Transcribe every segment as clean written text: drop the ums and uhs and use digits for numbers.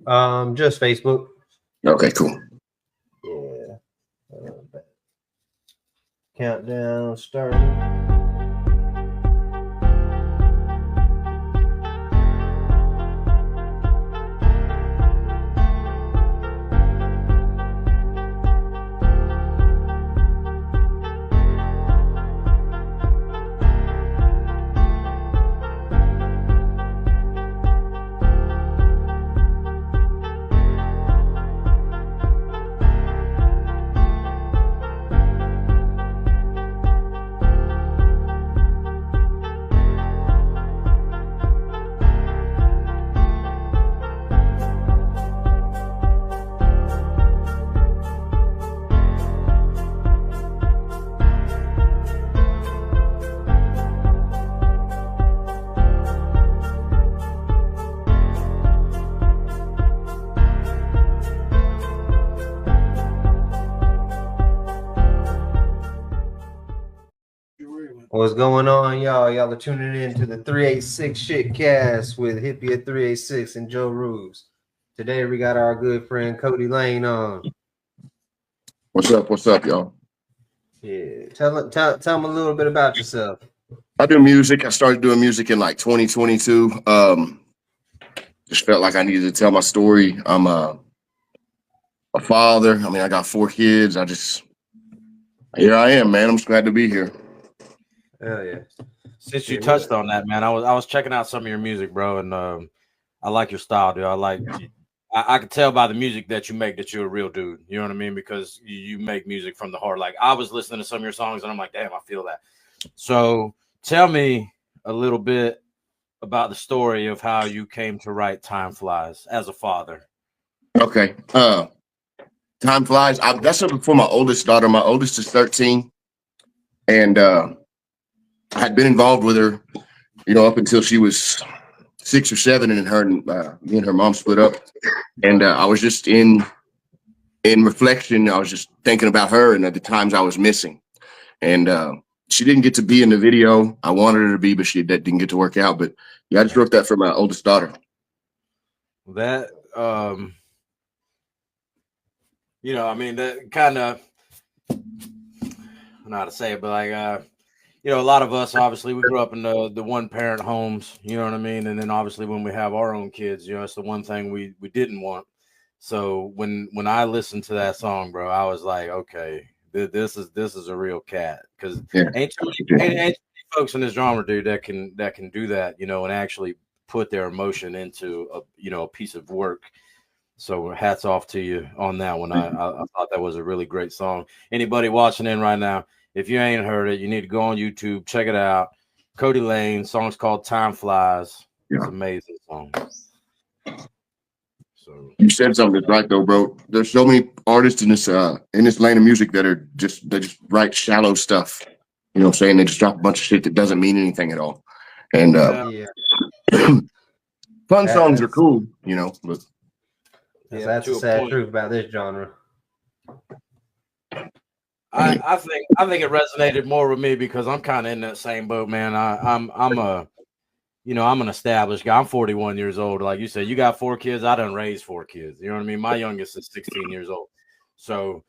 Just Facebook. Okay, cool. Yeah. Countdown starting. What's going on, y'all? Y'all are tuning in to the 386 Shit Cast with Hippie at 386 and Joe Rubes. Today we got our good friend Cody Lane on. What's up? What's up, y'all? Yeah, tell them a little bit about yourself. I do music. I started doing music in like 2022. Just felt like I needed to tell my story. I'm a father. I mean, I got 4 kids. Here I am, man. I'm just glad to be here. Hell yeah. Since you touched on that, man, I was checking out some of your music, bro, and I like your style, dude. I can tell by the music that you make that you're a real dude. You know what I mean? Because you make music from the heart. Like I was listening to some of your songs, and I'm like, damn, I feel that. So tell me a little bit about the story of how you came to write "Time Flies" as a father. Okay. Time flies. That's for my oldest daughter. My oldest is 13, and I had been involved with her, up until she was 6 or 7, and me and her mom split up. And I was just in reflection. I was just thinking about her and the times I was missing. And she didn't get to be in the video. I wanted her to be, but that didn't get to work out. But yeah, I just wrote that for my oldest daughter. That I mean, that kind of, I don't know how to say it, but like, a lot of us, obviously, we grew up in the one-parent homes, you know what I mean? And then obviously when we have our own kids, it's the one thing we didn't want. So when I listened to that song, bro, I was like, okay, this is a real cat. Because ain't too many folks in this genre, dude, that can do that, and actually put their emotion into a piece of work. So hats off to you on that one. I thought that was a really great song. Anybody watching in right now, if you ain't heard it, you need to go on YouTube, check it out. Cody Lane, song's called "Time Flies." Yeah. It's an amazing song. So you said something that's right though, bro. There's so many artists in this lane of music that just write shallow stuff. You know what I'm saying? They just drop a bunch of shit that doesn't mean anything at all. And fun songs are cool, but that's a sad truth about this genre. I think it resonated more with me because I'm kind of in that same boat, man. I'm an established guy. I'm 41 years old. Like you said, you got 4 kids. I done raised 4 kids. You know what I mean? My youngest is 16 years old. So,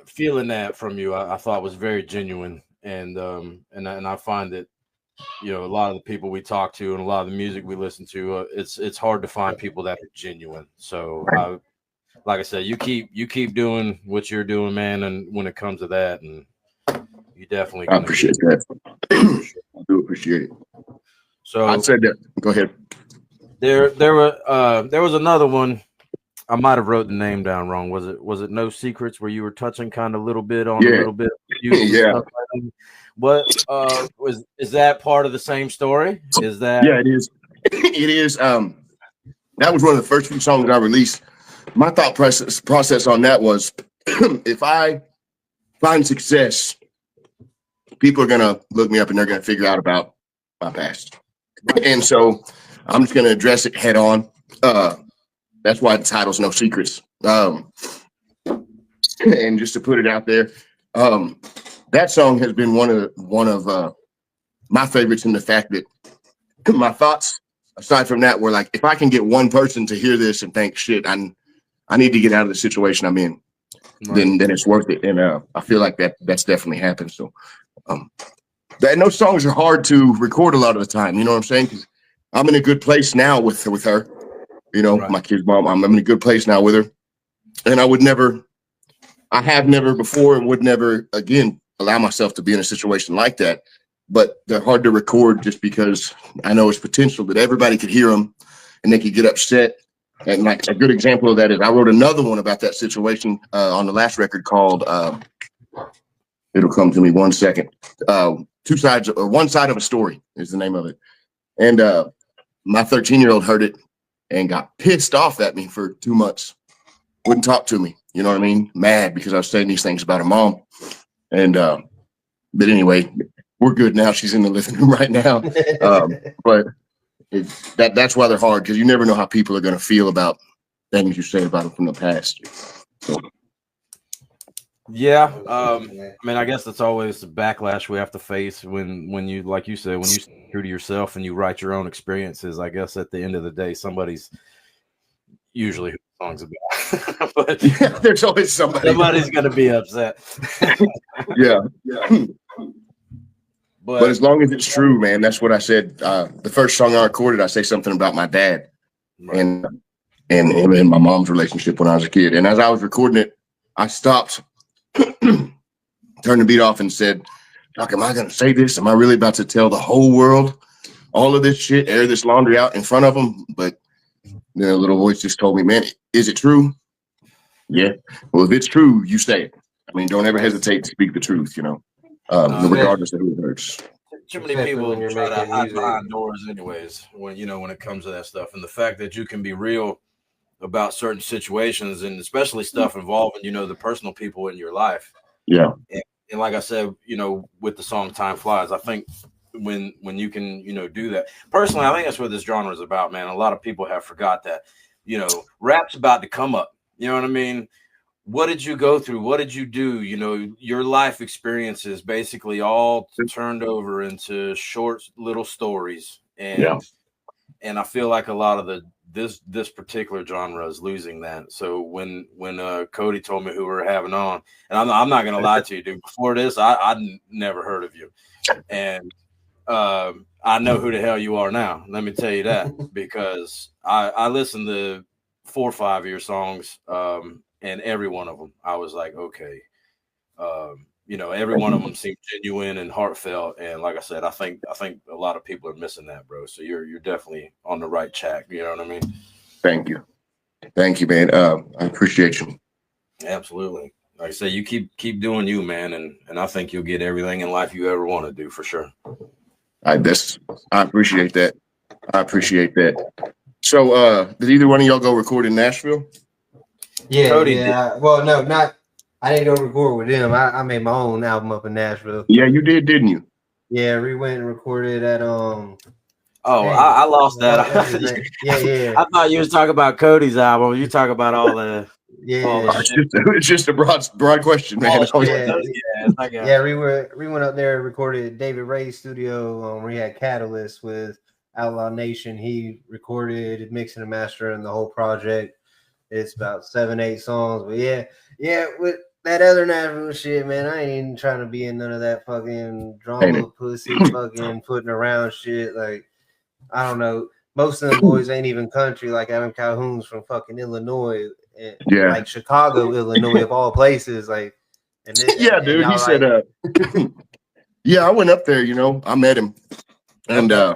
feeling that from you, I thought was very genuine. And I find that, a lot of the people we talk to and a lot of the music we listen to, it's hard to find people that are genuine. So like I said, you keep doing what you're doing, man. And when it comes to that, and you definitely, I appreciate that. I do appreciate it. So I said that. Go ahead. There was another one. I might have wrote the name down wrong. Was it No Secrets, where you were touching kind of a little bit on a little bit? Yeah. What is that part of the same story? Is that? Yeah, it is. It is. That was one of the first few songs I released. My thought process on that was, if I find success, people are gonna look me up and they're gonna figure out about my past, and so I'm just gonna address it head on. That's why the title's No Secrets. And just to put it out there, that song has been one of my favorites in the fact that my thoughts aside from that, we're like, if I can get one person to hear this and think, shit, I need to get out of the situation I'm in, then it's worth it. And I feel like that's definitely happened. So and those songs are hard to record a lot of the time. You know what I'm saying? 'Cause I'm in a good place now with her. You know, my kid's mom. I'm in a good place now with her, and I have never before and would never again allow myself to be in a situation like that. But they're hard to record just because I know it's potential that everybody could hear them and they could get upset. And like a good example of that is I wrote another one about that situation on the last record called it'll come to me 1 second. Two sides or one side of a story is the name of it. And my 13-year-old heard it and got pissed off at me for 2 months. Wouldn't talk to me. You know what I mean? Mad because I was saying these things about her mom. And but anyway, we're good now. She's in the living room right now. But that's why they're hard, because you never know how people are going to feel about things you say about them from the past. So. Yeah, I mean, I guess that's always the backlash we have to face when you, like you said, when you stay true to yourself and you write your own experiences. I guess at the end of the day, somebody's usually who the song's about. But yeah, there's always somebody's going to be upset. Yeah. But as long as it's true, man, that's what I said. The first song I recorded, I say something about my dad and my mom's relationship when I was a kid. And as I was recording it, I stopped, turned the beat off and said, "Doc, am I going to say this? Am I really about to tell the whole world all of this shit, air this laundry out in front of them?" But then a little voice just told me, "Man, is it true?" Yeah. Well, if it's true, you say it. I mean, don't ever hesitate to speak the truth, you know. Regardless of who it hurts. Too many people try to hide behind doors anyways when it comes to that stuff. And the fact that you can be real about certain situations, and especially stuff involving, the personal people in your life. Yeah. And like I said, with the song Time Flies, I think when you can, do that. Personally, I think that's what this genre is about, man. A lot of people have forgot that, rap's about to come up. You know what I mean? What did you go through? What did you do? Your life experiences basically all turned over into short little stories. And I feel like a lot of this particular genre is losing that. So when Cody told me who we were having on, and I'm not gonna lie to you, dude, before this, I'd never heard of you. And I know who the hell you are now. Let me tell you that, because I listened to 4 or 5 of your songs. And every one of them, I was like, okay, every one of them seemed genuine and heartfelt. And like I said, I think a lot of people are missing that, bro. So you're definitely on the right track. You know what I mean? Thank you, man. I appreciate you. Absolutely. Like I said, you keep doing you, man, and I think you'll get everything in life you ever want to do, for sure. I appreciate that. I appreciate that. So, did either one of y'all go record in Nashville? Yeah, Cody did. Well, no, not. I didn't go record with them. I made my own album up in Nashville. Yeah, you did, didn't you? Yeah, we went and recorded at Oh, I lost that. Yeah. I thought you was talking about Cody's album. You talk about all the. It's just a broad question, man. We went up there and recorded David Ray's studio. We had Catalyst with Outlaw Nation. He recorded, mixing and mastering the whole project. It's about 7-8 songs, but yeah, with that other Nashville shit, man, I ain't even trying to be in none of that fucking drama, pussy, fucking putting around shit. Like, I don't know. Most of them boys ain't even country. Like Adam Calhoun's from fucking Illinois, and like Chicago, Illinois, of all places. Like, dude, he said, I went up there. I met him, and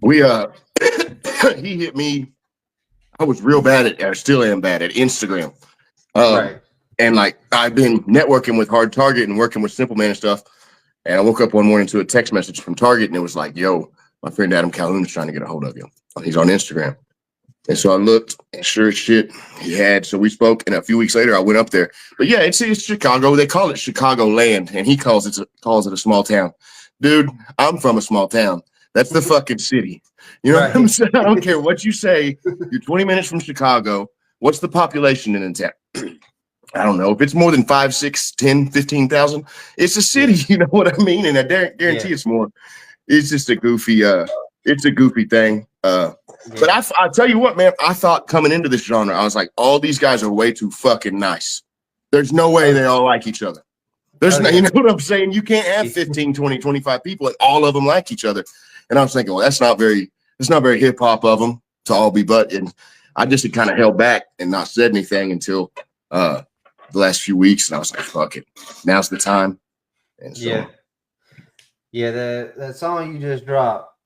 we he hit me. I was real bad I still am bad at Instagram. And like, I've been networking with Hard Target and working with Simple Man and stuff. And I woke up one morning to a text message from Target, and it was like, "Yo, my friend Adam Calhoun is trying to get a hold of you. He's on Instagram." And so I looked, and sure as shit, he had. So we spoke, and a few weeks later, I went up there. But yeah, it's Chicago. They call it Chicago land, and he calls it a small town. Dude, I'm from a small town. That's the fucking city. You know what I'm saying? I don't care what you say. You're 20 minutes from Chicago. What's the population in the town? I don't know. If it's more than 5, 6, 10, 15,000, it's a city. You know what I mean? And I guarantee it's more. It's just a goofy it's a goofy thing. But I tell you what, man, I thought coming into this genre, I was like, all these guys are way too fucking nice. There's no way they all like each other. There's no, you know what I'm saying? You can't have 15, 20, 25 people and all of them like each other. And I was thinking, well, it's not very hip hop of them to all be but. And I just had kind of held back and not said anything until the last few weeks. And I was like, fuck it. Now's the time. And so, that song you just dropped.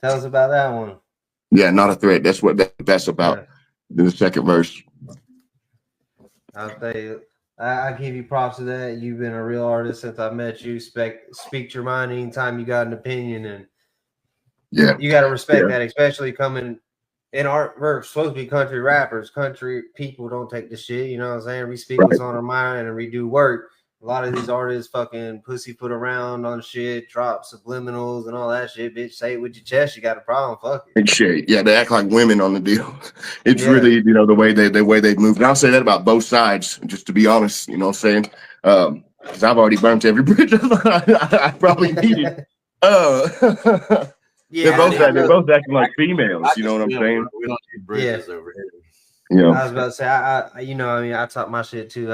Tell us about that one. Yeah, Not a Threat. That's what that's about. The second verse. I'll tell you, I give you props to that. You've been a real artist since I met you. Speak your mind anytime you got an opinion, and you got to respect that, especially coming in art. We're supposed to be country rappers. Country people don't take the shit. You know what I'm saying? We speak what's on our mind and we do work. A lot of these artists fucking pussyfoot around on shit, drop subliminals and all that shit. Bitch, say it with your chest. You got a problem? Fuck it. And shit, yeah, they act like women on the deal. It's really, you know, the way they move. And I'll say that about both sides, just to be honest. You know what I'm saying? Because I've already burnt every bridge I probably needed. They're both acting like females. You know what I'm saying? We don't need bridges over here. Yeah, I was about to say, I talk my shit too.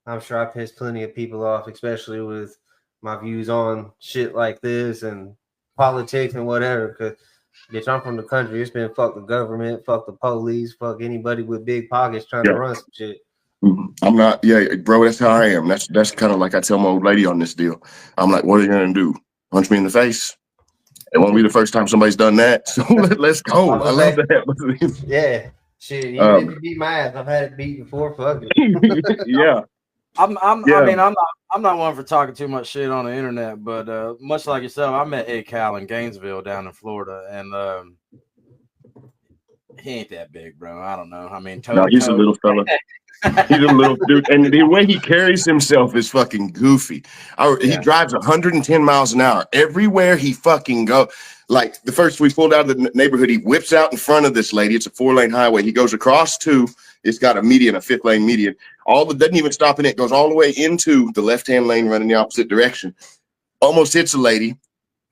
I'm sure I pissed plenty of people off, especially with my views on shit like this and politics and whatever. Because, bitch, I'm from the country. It's been fuck the government, fuck the police, fuck anybody with big pockets trying to run some shit. I'm not, bro, that's how I am. That's kind of like I tell my old lady on this deal. I'm like, what are you going to do? Punch me in the face? It won't be the first time somebody's done that. So let's go. I love that. Yeah. Shit, even if you beat my ass, I've had it beat before. Fuck it. Yeah. I mean, I'm not one for talking too much shit on the internet, but much like yourself, I met Ed Cal in Gainesville down in Florida, and he ain't that big, bro. I don't know. I mean, he's a little fella. He's a little dude, and the way he carries himself is fucking goofy. He drives 110 miles an hour everywhere he fucking go. Like the first we pulled out of the neighborhood, he whips out in front of this lady. It's a 4-lane highway. He goes across two. It's got a median, a 5th-lane median. Doesn't even stop in it. Goes all the way into the left-hand lane, running the opposite direction. Almost hits a lady,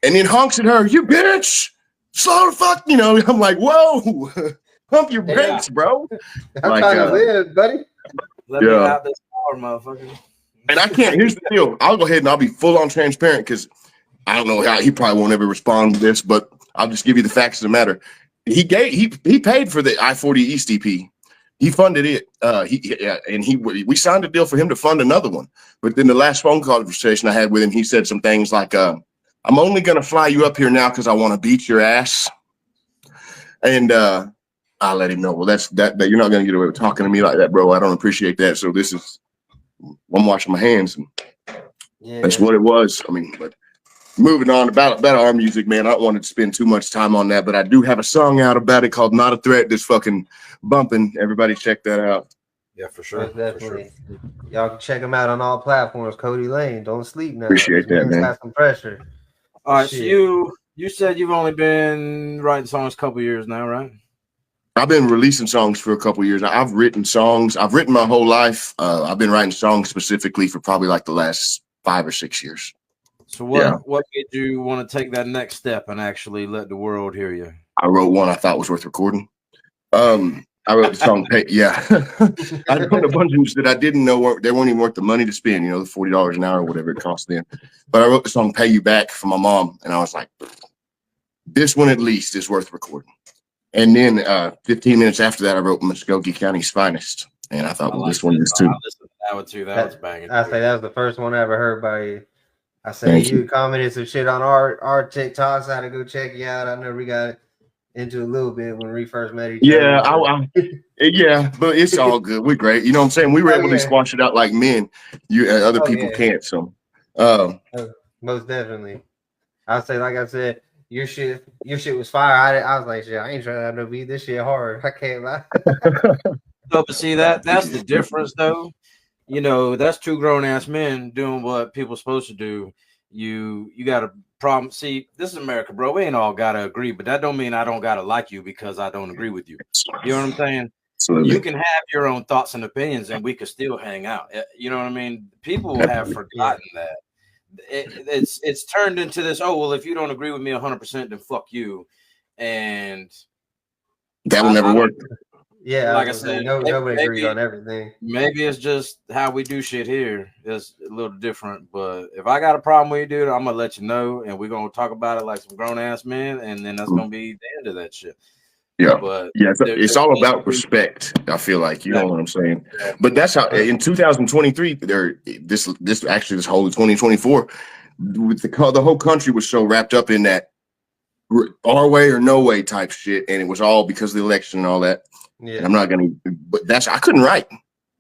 and then honks at her. You bitch! Slow the fuck! You know, I'm like, whoa, pump your brakes, bro. I'm trying to live, buddy. Let me out this car, motherfucker. And I can't. Here's the deal. I'll go ahead and I'll be full on transparent because I don't know how he probably won't ever respond to this, but I'll just give you the facts of the matter. He paid for the I-40 East EP. He funded it. We signed a deal for him to fund another one. But then the last phone conversation I had with him, he said some things like, "I'm only going to fly you up here now because I want to beat your ass." And I let him know. Well, that you're not going to get away with talking to me like that, bro. I don't appreciate that. So I'm washing my hands, and that's what it was. I mean, but. Moving on about our music, man. I don't want to spend too much time on that, but I do have a song out about it called "Not a Threat" that's fucking bumping. Everybody check that out. Yeah, for sure. Definitely. For sure. Y'all can check him out on all platforms. Cody Lane, don't sleep now. Appreciate that, man. Got some pressure. All right, so you said you've only been writing songs a couple years now, right? I've been releasing songs for a couple years. I've written songs. I've written my whole life. I've been writing songs specifically for probably like the last 5 or 6 years. So what made you want to take that next step and actually let the world hear you? I wrote one I thought was worth recording. I wrote the song Pay. Yeah. I wrote a bunch of that I didn't know they weren't even worth the money to spend, the $40 an hour or whatever it cost then. But I wrote the song Pay You Back for my mom, and I was like, this one at least is worth recording. And then 15 minutes after that, I wrote Muskogee County's Finest. And I thought, this one is too. I listened to that one too. That was banging. I say that was the first one I ever heard by you. I said you commented some shit on our TikToks. I had to go check you out. I know we got into a little bit when we first met each other. Yeah, but it's all good. We're great. You know what I'm saying? We were able to squash it out like men. Other people can't. So, most definitely. I'll say, like I said, your shit was fire. I was like, shit, I ain't trying to have no beat. This shit hard. I can't lie. But see that's the difference, though. That's 2 grown-ass men doing what people are supposed to do. You got a problem. See, this is America, bro. We ain't all got to agree, but that don't mean I don't got to like you because I don't agree with you. You know what I'm saying? Absolutely. You can have your own thoughts and opinions, and we could still hang out. You know what I mean? People have forgotten it's turned into this. Oh well, if you don't agree with me 100%, then fuck you. And that will never work. Yeah, like I said, nobody agrees on everything. Maybe it's just how we do shit here. It's a little different. But if I got a problem with you, dude, I'm gonna let you know, and we're gonna talk about it like some grown ass men, and then that's gonna be the end of that shit. Yeah, but it's all about respect. I feel like, you know what I'm saying. But that's how in 2023, this whole 2024, with the whole country was so wrapped up in that our way or no way type shit, and it was all because of the election and all that. Yeah, and I'm not gonna. But I couldn't write.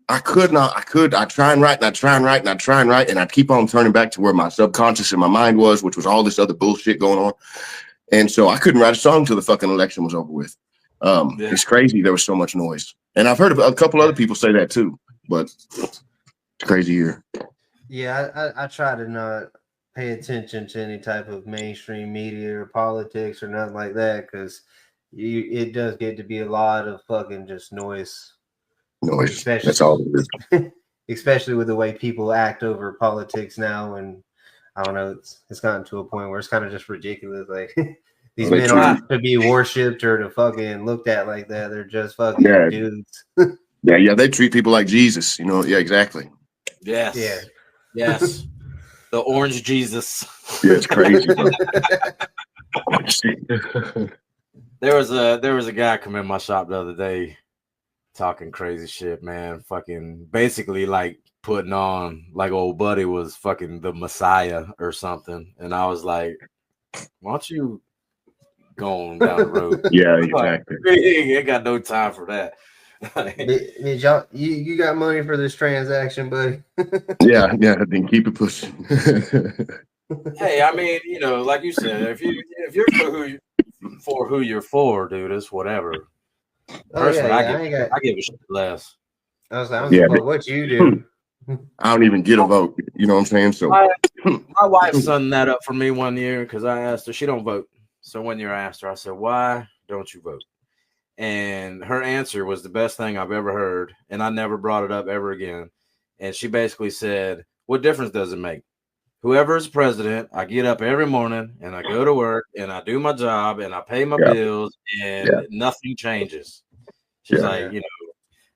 I could not. I try and write, and I try and write, and I try and write, and I keep on turning back to where my subconscious and my mind was, which was all this other bullshit going on. And so I couldn't write a song till the fucking election was over with. It's crazy. There was so much noise, and I've heard of a couple other people say that too. But it's crazy here. Yeah, I try to not pay attention to any type of mainstream media or politics or nothing like that, because it does get to be a lot of fucking just noise. That's all it is. Especially with the way people act over politics now, and I don't know, it's gotten to a point where it's kind of just ridiculous. Like these men aren't to be worshipped or to fucking looked at like that. They're just fucking dudes. Yeah. They treat people like Jesus. You know. Yeah, exactly. Yes. Yeah. Yes. The orange Jesus. Yeah, it's crazy. There was a guy come in my shop the other day talking crazy shit, man. Fucking basically like putting on like old buddy was fucking the Messiah or something. And I was like, why don't you go on down the road? Yeah, exactly. He ain't got no time for that. You got money for this transaction, buddy? yeah, then keep it pushing. Hey, I mean, you know, like you said, if you're for who you're for, dude, it's whatever. Personally, I give a shit less. I was like, what you do? I don't even get a vote. You know what I'm saying? So my wife summed that up for me one year because I asked her. She don't vote. So one year I asked her, I said, why don't you vote? And her answer was the best thing I've ever heard, and I never brought it up ever again. And she basically said, what difference does it make? Whoever is president, I get up every morning and I go to work and I do my job and I pay my bills and nothing changes. She's like, you know,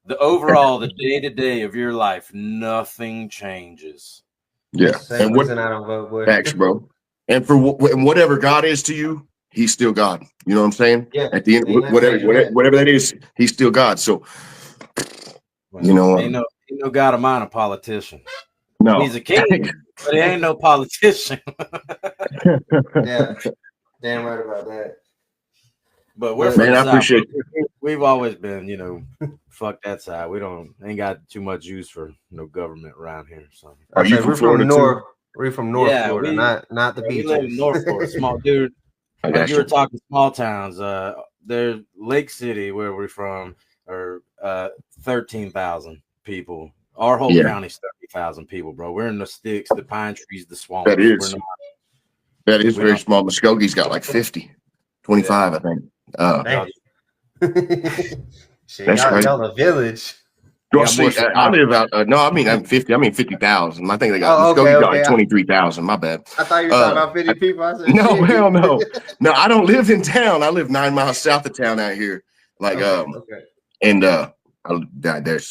the overall, the day-to-day of your life, nothing changes. Yeah. And what? I don't vote, boy. Facts, bro. And for whatever God is to you, he's still God. You know what I'm saying? Yeah. At the end, whatever that is, he's still God. So, you know, ain't no God of mine a politician. No, he's a king, but he ain't no politician. Yeah, damn right about that. But we're man, I appreciate it. We've always been, you know, fuck that side. We ain't got too much use for no government around here. So are you from Florida too? We're from North Florida, not the beaches. We live in North Florida, small dude. Like you were talking small towns. There's Lake City, where we're from, or 13,000 people. Our whole county's 30,000 people, bro. We're in the sticks, the pine trees, the swamp. That is very small. Muskogee's got like 50, 25, I think. That's crazy. Y'all a village. I live out. I'm 50. I mean 50,000. I think they got Muskogee's got like 23,000. My bad. I thought you were talking about 50 people. I said, no, hell no. No, I don't live in town. I live 9 miles south of town out here. Like and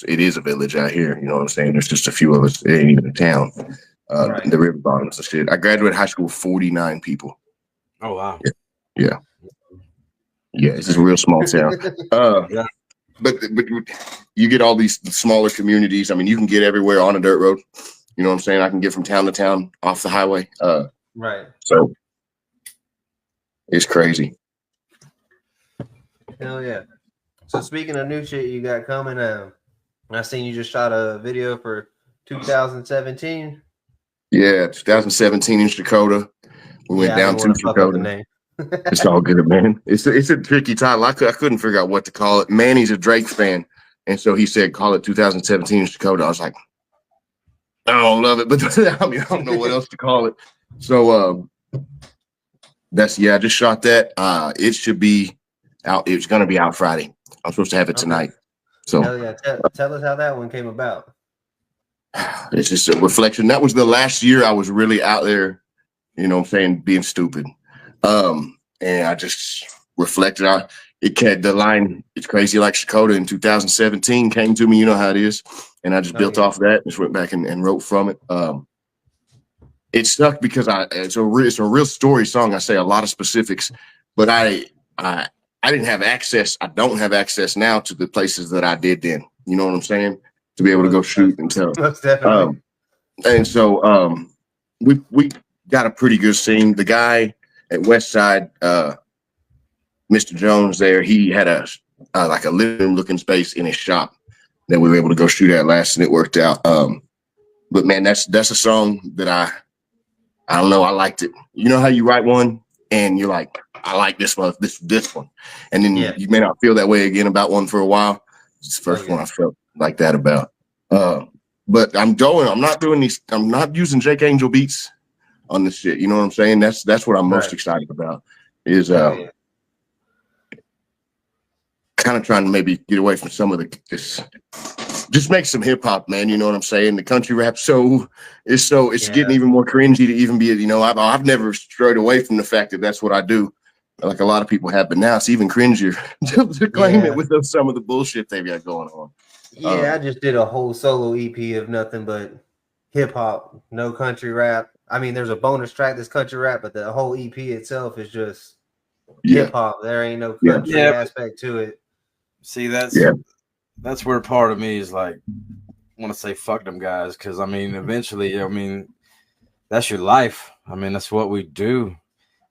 it is a village out here. You know what I'm saying? There's just a few of us. It ain't even a town. The river bottoms and shit. I graduated high school with 49 people. Oh wow. Yeah. It's just a real small town. But you get all these smaller communities. I mean, you can get everywhere on a dirt road. You know what I'm saying? I can get from town to town off the highway. Right. So it's crazy. Hell yeah. So speaking of new shit you got coming, I seen you just shot a video for 2017. Yeah, 2017 in Dakota. We went down to Dakota. It's all good, man. It's a tricky title. I couldn't figure out what to call it. Manny's a Drake fan, and so he said, "Call it 2017 in Dakota." I was like, "I don't love it," but I don't know what else to call it. So I just shot that. It should be out. It's gonna be out Friday. I'm supposed to have it tonight. So hell yeah. Tell us how that one came about. it's just a reflection. That was the last year I was really out there, you know what I'm saying, being stupid. And I just reflected on it. The line, it's crazy like Dakota in 2017 came to me, you know how it is. And I just built off that, just went back and wrote from it. It sucked because it's a real story song. I say a lot of specifics, but I didn't have access. I don't have access now to the places that I did then. You know what I'm saying? To be able to go shoot and tell. Most definitely. And so we got a pretty good scene. The guy at West Side, Mr. Jones there, he had a like a living room looking space in his shop that we were able to go shoot at last, and it worked out. But man, that's a song that I don't know. I liked it. You know how you write one and you're like, I like this one, this one. And then you may not feel that way again about one for a while. It's the first one I felt like that about. But I'm not using Jake Angel beats on this shit. You know what I'm saying? That's what I'm most excited about is kind of trying to maybe get away from some of just make some hip hop, man. You know what I'm saying? The country rap it's getting even more cringy to even be, you know, I've never strayed away from the fact that that's what I do, like a lot of people have, but now it's even cringier to claim it with some of the bullshit they've got going on. Yeah, I just did a whole solo EP of nothing but hip hop, no country rap. I mean, there's a bonus track that's country rap, but the whole EP itself is just hip hop. There ain't no country aspect to it. See, that's where part of me is like, I want to say fuck them guys, because I mean, eventually, I mean, that's your life. I mean, that's what we do.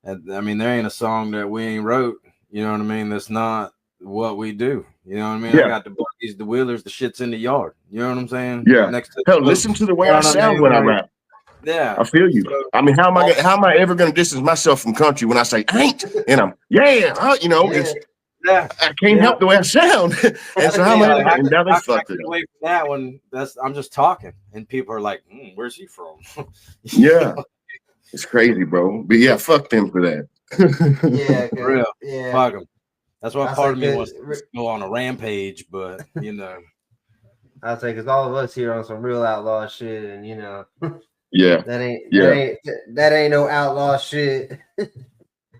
And I mean, there ain't a song that we ain't wrote. You know what I mean? That's not what we do. You know what I mean? I got the buggies, the wheelers, the shit's in the yard. You know what I'm saying? Yeah. Hell, listen to the way I sound when I rap. Yeah, I feel you. I mean, how am I ever going to distance myself from country when I say ain't and I'm you know, it's. I can't help the way I sound. And so how am I? And now they fucked it away from that one. I'm just talking, and people are like, "Where's he from?" It's crazy, bro. But fuck them for that. For real. Yeah, fuck them. That's why part of me wants to go on a rampage, but you know, I'll say because all of us here on some real outlaw shit, and you know, that ain't no outlaw shit.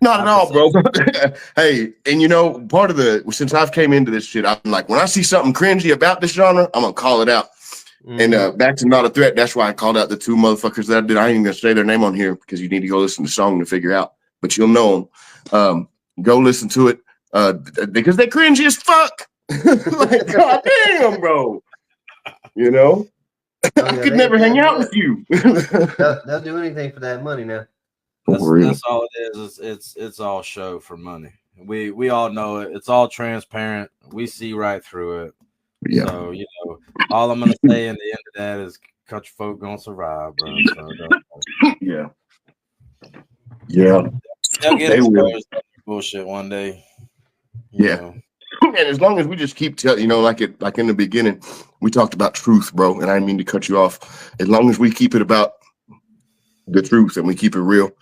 Not at all, bro. Hey, and you know, part of since I've came into this shit, I'm like, when I see something cringy about this genre, I'm gonna call it out. And back to Not a Threat, that's why I called out the two motherfuckers that I did. I ain't even gonna say their name on here because you need to go listen to the song to figure out, but you'll know them. Go listen to it because they're cringy as fuck. Like, god damn, bro. You know, I could never hang out with you. They'll do anything for that money now. That's all it is. It's all show for money. We all know it. It's all transparent. We see right through it. Yeah. So you know, all I'm gonna say in the end of that is country folk gonna survive, bro. So yeah. They'll get bullshit one day. You know. And as long as we just keep telling, you know, like in the beginning, we talked about truth, bro. And I didn't mean to cut you off. As long as we keep it about the truth and we keep it real,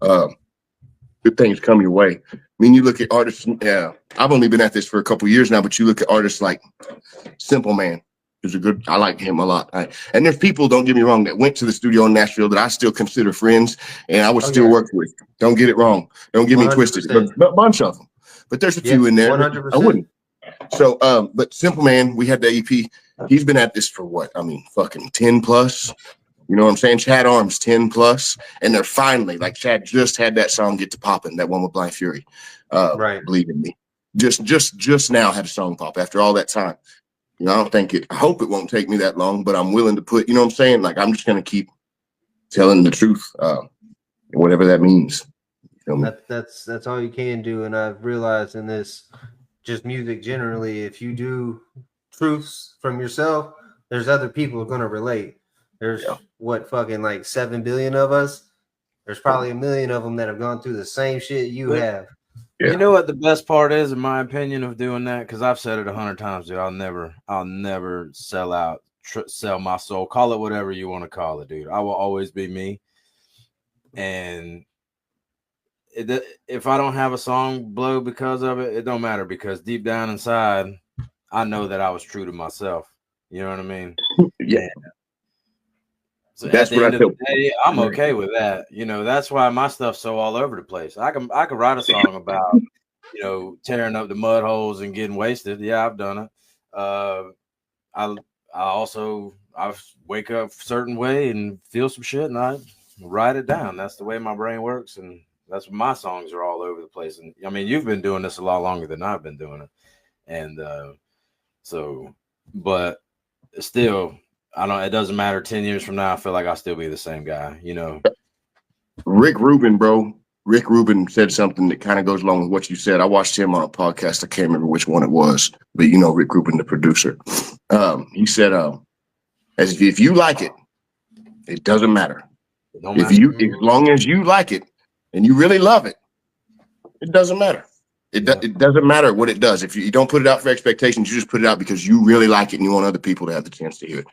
good things come your way. I mean, you look at artists. I've only been at this for a couple years now, but you look at artists like Simple Man. I like him a lot. And there's people, don't get me wrong, that went to the studio in Nashville that I still consider friends and I would still work with. Don't get it wrong. Don't get me twisted. But a bunch of them. But there's a few in there. 100%. I wouldn't. So, but Simple Man, we had the EP. He's been at this for what? I mean, fucking 10 plus. You know what I'm saying? Chad Arms 10 plus. And they're finally, like Chad just had that song get to popping, that one with Blind Fury. Believe in Me. Just now had a song pop after all that time. You know, I hope it won't take me that long, but I'm willing to put, you know what I'm saying? Like, I'm just going to keep telling the truth, whatever that means. You know? That's all you can do. And I've realized in this, just music generally, if you do truths from yourself, there's other people who are going to relate. There's fucking like 7 billion of us. There's probably 1 million of them that have gone through the same shit you have. Yeah. You know what the best part is, in my opinion, of doing that? Because I've said it 100 times, dude. I'll never sell out, sell my soul. Call it whatever you want to call it, dude. I will always be me. And if I don't have a song blow because of it, it don't matter, because deep down inside, I know that I was true to myself. You know what I mean? Yeah. So at the end of the day, I'm okay with that. You know, that's why my stuff's so all over the place. I can write a song about, you know, tearing up the mud holes and getting wasted. Yeah, I've done it. I also wake up a certain way and feel some shit and I write it down. That's the way my brain works, and that's what my songs are all over the place. And I mean, you've been doing this a lot longer than I've been doing it, and but still, I don't. It doesn't matter. 10 years from now, I feel like I'll still be the same guy. You know, Rick Rubin, bro. Rick Rubin said something that kind of goes along with what you said. I watched him on a podcast. I can't remember which one it was, but you know, Rick Rubin, the producer. He said, "As if you like it, it doesn't matter. As long as you like it and you really love it, it doesn't matter. It doesn't matter what it does. If you don't put it out for expectations, you just put it out because you really like it and you want other people to have the chance to hear it."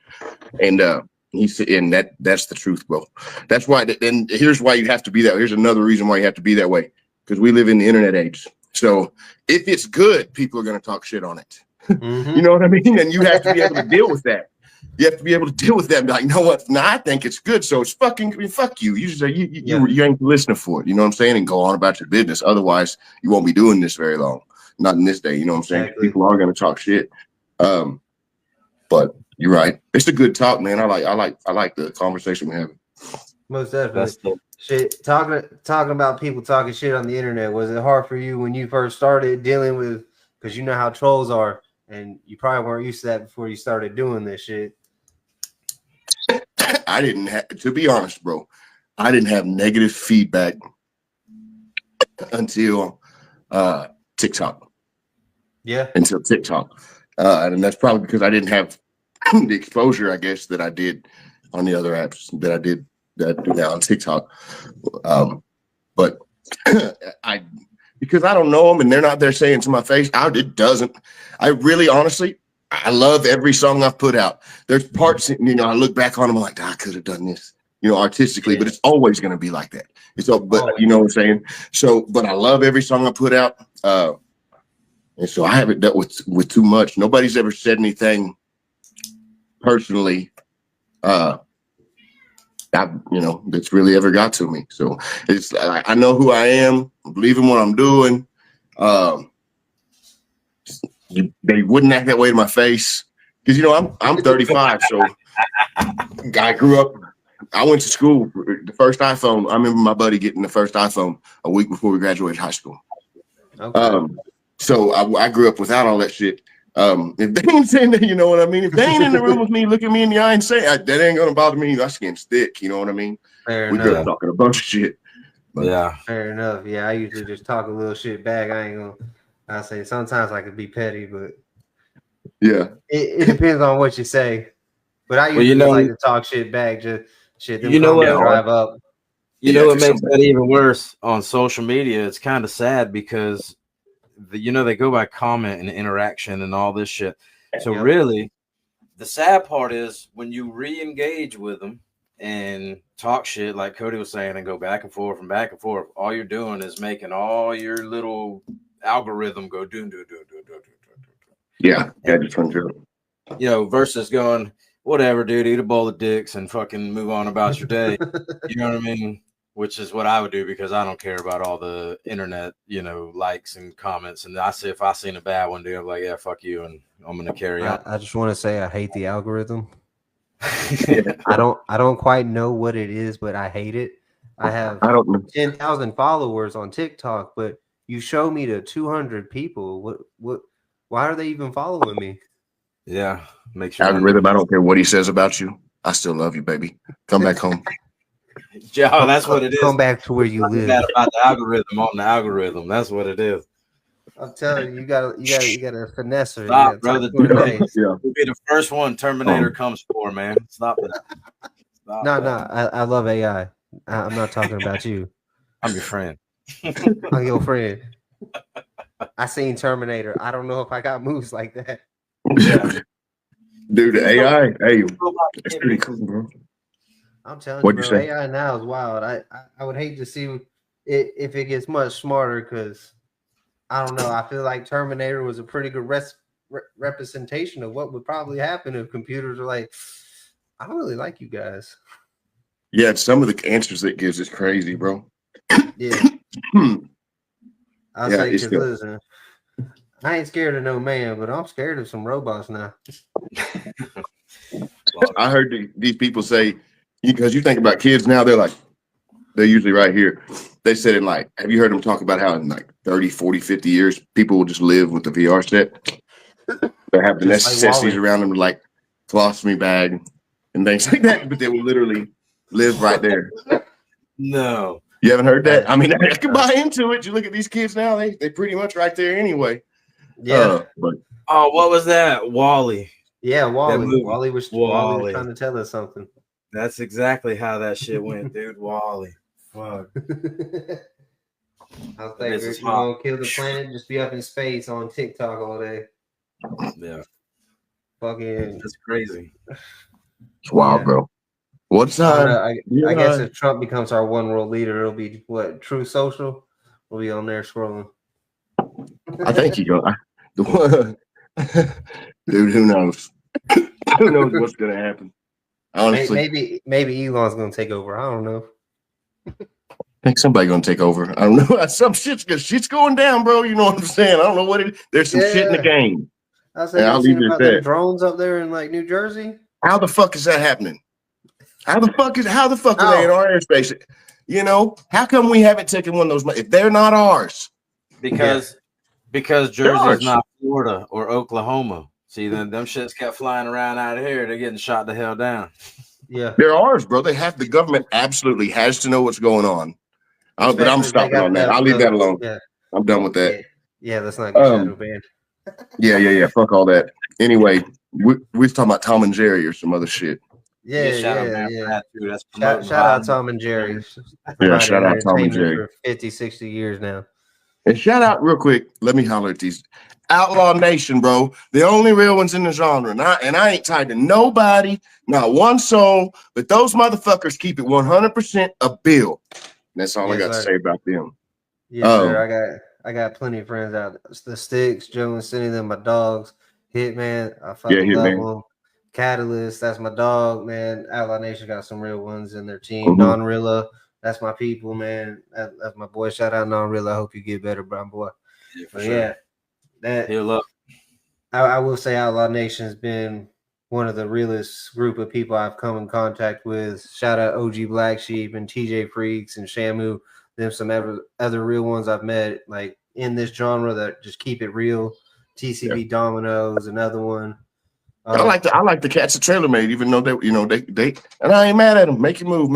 And he said, and that's the truth, bro. That's why. And here's why you have to be that. Here's another reason why you have to be that way, because we live in the internet age. So if it's good, people are going to talk shit on it. You know what I mean? And you have to be able to deal with that. You have to be able to deal with that and be like, you know what? No, I think it's good. So it's fuck you. You just say you ain't listening for it. You know what I'm saying? And go on about your business. Otherwise, you won't be doing this very long. Not in this day. You know what I'm saying? Exactly. People are going to talk shit. But you're right. It's a good talk, man. I like the conversation we're having. Most definitely. Shit. Talking about people talking shit on the internet. Was it hard for you when you first started dealing with? Because you know how trolls are, and you probably weren't used to that before you started doing this shit. I didn't have, to be honest, bro. I didn't have negative feedback until TikTok. Yeah. Until TikTok. And that's probably because I didn't have the exposure, I guess, that I did on the other apps that I do now on TikTok. But because I don't know them and they're not there saying to my face, I really honestly, I love every song I've put out. There's parts, you know, I look back on them, I'm like, I could have done this, you know, artistically, but it's always going to be like that. But you know what I'm saying? So, but I love every song I put out. And so I haven't dealt with too much. Nobody's ever said anything personally, that's really ever got to me. So it's, I know who I am, I believe in what I'm doing. They wouldn't act that way to my face because, you know, I'm 35. So I grew up, I went to school, the first iPhone. I remember my buddy getting the first iPhone a week before we graduated high school. Okay. So I grew up without all that shit. If they ain't saying that, you know what I mean? If they ain't in the room with me, look at me in the eye and say, that ain't going to bother me. My skin's thick. You know what I mean? Fair we enough. We're talking a bunch of shit. But, yeah. Fair enough. Yeah, I usually just talk a little shit back. I say sometimes I could be petty, but yeah, it depends on what you say. But I usually like to talk shit back. Just shit. Them drive up. You know what makes that even worse on social media? It's kind of sad because they go by comment and interaction and all this shit. So really, the sad part is when you re-engage with them and talk shit like Cody was saying and go back and forth, all you're doing is making all your little algorithm go do. Yeah, just turns out. You know, versus going, whatever, dude, eat a bowl of dicks and fucking move on about your day. You know what I mean? Which is what I would do because I don't care about all the internet, you know, likes and comments. And if I seen a bad one, dude, I'm like, yeah, fuck you, and I'm gonna carry on. I just want to say I hate the algorithm. I don't quite know what it is, but I hate it. I have 10,000 followers on TikTok, but you show me to 200 people. What? Why are they even following me? Yeah, make sure. Algorithm. I don't care what he says about you. I still love you, baby. Come back home. Joe, that's what it is. Come back to where you live. About the algorithm on the algorithm. That's what it is. I'm telling you, you gotta finesse her. Stop, brother. You'll be the first one Terminator comes for, man. Stop it. No. I love AI. I'm not talking about you. I'm your friend. I'm your friend. I seen Terminator. I don't know if I got moves like that. Yeah. Dude, AI, it's pretty cool, bro. I'm telling you, bro, AI now is wild. I would hate to see if it gets much smarter because I don't know. I feel like Terminator was a pretty good representation of what would probably happen if computers are like, I don't really like you guys. Yeah, some of the answers it gives is crazy, bro. Yeah. I'll Yeah, say, it's because still. listen, I ain't scared of no man, but I'm scared of some robots now. I heard these people say, because you think about kids now, they're usually right here. They said in like, have you heard them talk about how in like 30, 40, 50 years, people will just live with the VR set? They have the Just like necessities Wally. around them, like colostomy bag and things like that, but they will literally live right there. No. You haven't heard that? That- I mean, I can buy into it. You look at these kids now, they pretty much right there anyway. Yeah. But Oh, what was that? Wally. Yeah, Wally. movie. Wally was trying to tell us something. That's exactly how that shit went, dude. Wally. Fuck. I was thinking, you want to kill the planet, just be up in space on TikTok all day. Yeah. Fucking. That's crazy. it's wild, bro. What's I guess if Trump becomes our one world leader, it'll be what? True Social? We'll be on there scrolling. I think you go. Dude, who knows? Who knows what's gonna happen? Honestly, maybe Elon's gonna take over. I don't know. I think somebody's gonna take over. I don't know. Some shit's going down, bro. You know what I'm saying? I don't know what it is. There's some shit in the game. I said, I'll leave it at that. Drones up there in like New Jersey. How the fuck is that happening? How the fuck are they in our airspace? You know, how come we haven't taken one of those? If they're not ours, because Jersey's not Florida or Oklahoma. See, then them shits kept flying around out of here. They're getting shot the hell down. Yeah, they're ours, bro. The government absolutely has to know what's going on. But I'm stopping on that. I'll leave that alone. Yeah. I'm done with that. Yeah, let's not get shadow banned. Yeah. Fuck all that. Anyway, we was talking about Tom and Jerry or some other shit. Yeah. Shout out Tom and Jerry. Yeah, shout out Tom and Jerry. For 50, 60 years now. And shout out real quick. Let me holler at these Outlaw Nation, bro. The only real ones in the genre. And I ain't tied to nobody, not one soul, but those motherfuckers keep it 100% a bill. And that's all I got to say about them. Yes, sir. I got plenty of friends out there. The Sticks, Joe and Cindy, them my dogs. Hitman, I fucking love them. Catalyst, that's my dog, man. Outlaw Nation got some real ones in their team. Don Rilla, that's my people, man. That's my boy. Shout out Don Rilla. I hope you get better, brown boy. Yeah, for sure. That he'll look. I will say Outlaw Nation has been one of the realest group of people I've come in contact with. Shout out OG Black Sheep and TJ Freaks and Shamu. Them some other real ones I've met like in this genre that just keep it real. TCB Dominoes, another one. I like the Cats of Trailer Made, even though they and I ain't mad at them. Make a move.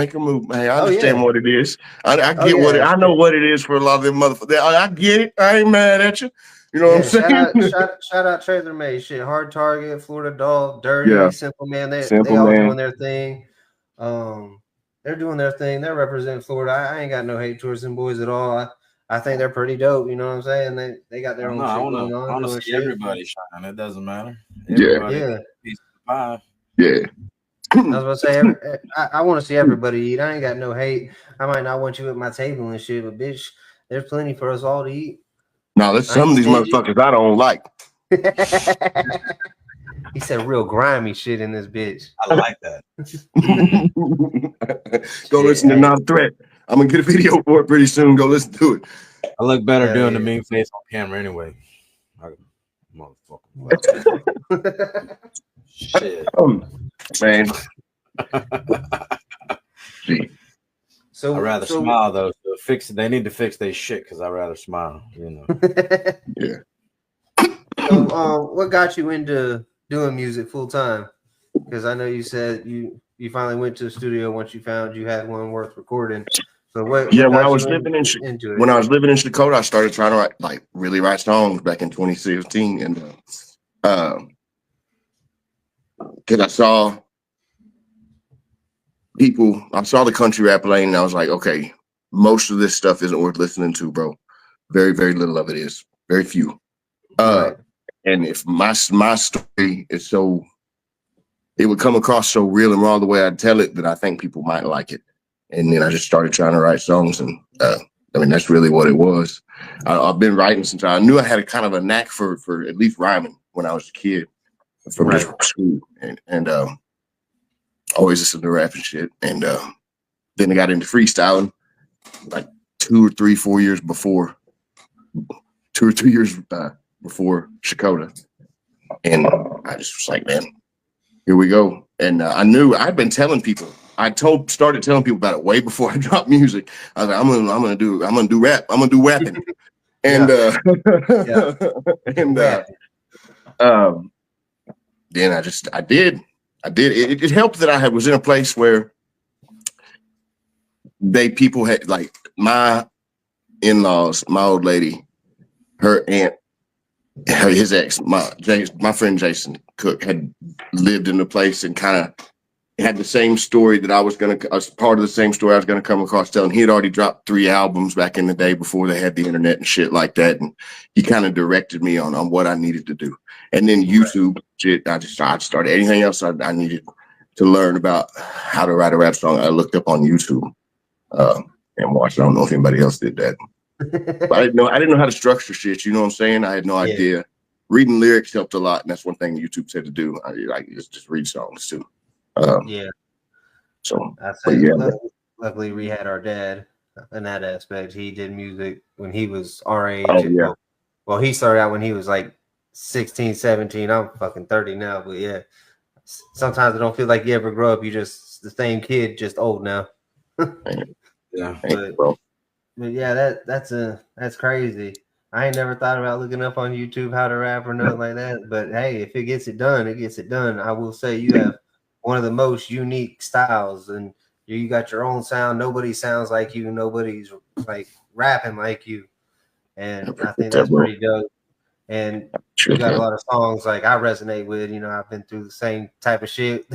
Hey, I understand what it is. I get I know what it is for a lot of them motherfuckers. I get it. I ain't mad at you. You know what I'm saying? Shout out Trailer Made. Shit, Hard Target, Florida Doll, Dirty, Simple Man. They all doing their thing. They're doing their thing. They're representing Florida. I ain't got no hate towards them boys at all. I think they're pretty dope. You know what I'm saying? They got their own shit going on. I want to see everybody shine. It doesn't matter. Yeah. Piece of the pie. Yeah. I was about to say, I want to see everybody eat. I ain't got no hate. I might not want you at my table and shit, but bitch, there's plenty for us all to eat. No, there's some of these motherfuckers I don't like. He said real grimy shit in this bitch. I like that. Go listen to Not a Threat. I'm going to get a video for it pretty soon. Go listen to it. I look better doing the mean face on camera anyway. Motherfucker. Shit. Man. So I'd rather smile though. So they need to fix their shit because I'd rather smile, you know. Yeah. So what got you into doing music full time? Because I know you said you finally went to the studio once you found you had one worth recording. So when I was living in Chicago, I started trying to really write songs back in 2016, and because I saw the country rap lane, and I was like, okay, most of this stuff isn't worth listening to, bro. Very, very little of it is. Very few. Right. And if my story is so, it would come across so real and raw the way I'd tell it that I think people might like it. And then I just started trying to write songs, and that's really what it was. I've been writing since I knew I had a kind of a knack for at least rhyming when I was a kid from just school, and always listened to rap and shit. And then I got into freestyling like 2 or 3, 4 years before, 2 or 3 years before Shakota. And I just was like, man, here we go. And I knew I'd been telling people. Started telling people about it way before I dropped music. I was like, I'm gonna do rap. I'm gonna do rapping. And then I did. It helped that I was in a place where people had, like, my in-laws, my old lady, her aunt, his ex, my friend Jason Cook had lived in the place and kind of had the same story that I was part of the same story I was gonna come across telling. He had already dropped 3 albums back in the day before they had the internet and shit like that, and he kind of directed me on what I needed to do. And then YouTube shit, I started anything else I needed to learn about how to write a rap song. I looked up on YouTube and watched. I don't know if anybody else did that. But I didn't know how to structure shit. You know what I'm saying? I had no idea. Reading lyrics helped a lot, and that's one thing YouTube said to do. I just read songs too. So I say, luckily we had our dad in that aspect. He did music when he was our age. Oh, yeah. Well, he started out when he was like 16, 17. I'm fucking 30 now, but yeah. Sometimes I don't feel like you ever grow up. You just the same kid, just old now. Yeah. But yeah, that's crazy. I ain't never thought about looking up on YouTube how to rap or nothing like that. But hey, if it gets it done, it gets it done. I will say you have one of the most unique styles, and you got your own sound. Nobody sounds like you. Nobody's like rapping like you, and I think that's pretty dope. And you got a lot of songs like I resonate with. You know, I've been through the same type of shit.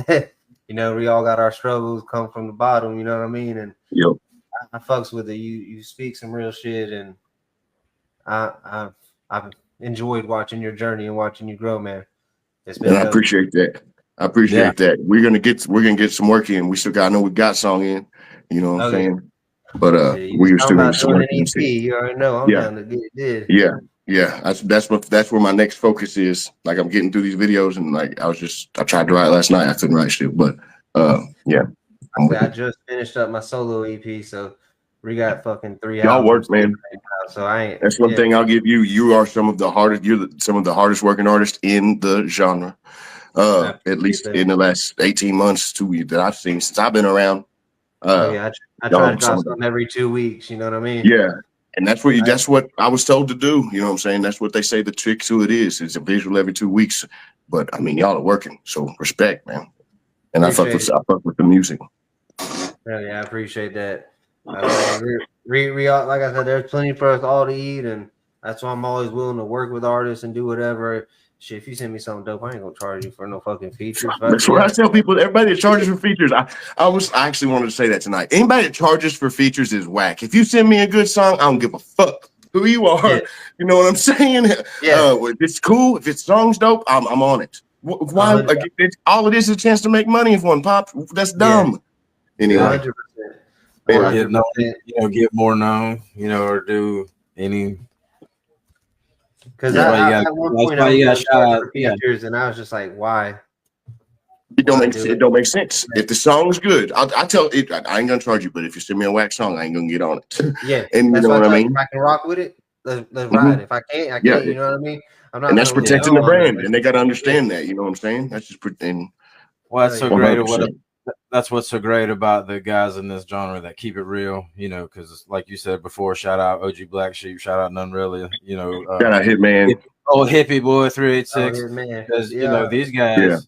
You know, we all got our struggles, come from the bottom. You know what I mean? And I fucks with it. You speak some real shit, and I've enjoyed watching your journey and watching you grow, man. It's been. I appreciate that. That. We're gonna get some work in. I know we got song in. You know what I'm saying? But we're still gonna some work in. You already know I'm down to get it did. Yeah. That's where my next focus is. Like, I'm getting through these videos, and like I tried to write last night. I couldn't write shit, but I just finished up my solo EP, so we got fucking 3 y'all albums work, man. Right now, so I ain't. That's one thing I'll give you. You are some of the hardest. Some of the hardest working artists in the genre. At least in the last 18 months that I've seen since I've been around. I try to drop something every 2 weeks. You know what I mean? Yeah, and that's what I was told to do. You know what I'm saying? That's what they say the trick to it is. It's a visual every 2 weeks. But I mean, y'all are working, so respect, man. And I fuck with the music. Hell yeah, I appreciate that. Like I said, there's plenty for us all to eat, and that's why I'm always willing to work with artists and do whatever. Shit, if you send me something dope, I ain't gonna charge you for no fucking features. That's what I tell people. Everybody that charges for features, I actually wanted to say that tonight. Anybody that charges for features is whack. If you send me a good song, I don't give a fuck who you are. Yeah. You know what I'm saying? Yeah. If it's cool, if it's song's dope, I'm on it. Why? All it is a chance to make money if one pops. That's dumb. Yeah. Anyway. 100%. Get more known, or do any. Because at one point I was shout for features, and I was just like, "Why?" It don't make sense. If the song's good, I tell it. I ain't gonna charge you, but if you send me a wax song, I ain't gonna get on it. Yeah, and you know what I mean. If I can rock with it, let's ride. If I can't, I can't. You know what I mean? I'm not. And that's protecting the brand, and they got to understand that. You know what I'm saying? That's just pretending. Well, that's so great. That's what's so great about the guys in this genre that keep it real, because like you said before, shout out OG Black Sheep, shout out None Really, shout out Hitman, old hippie boy 386, because these guys,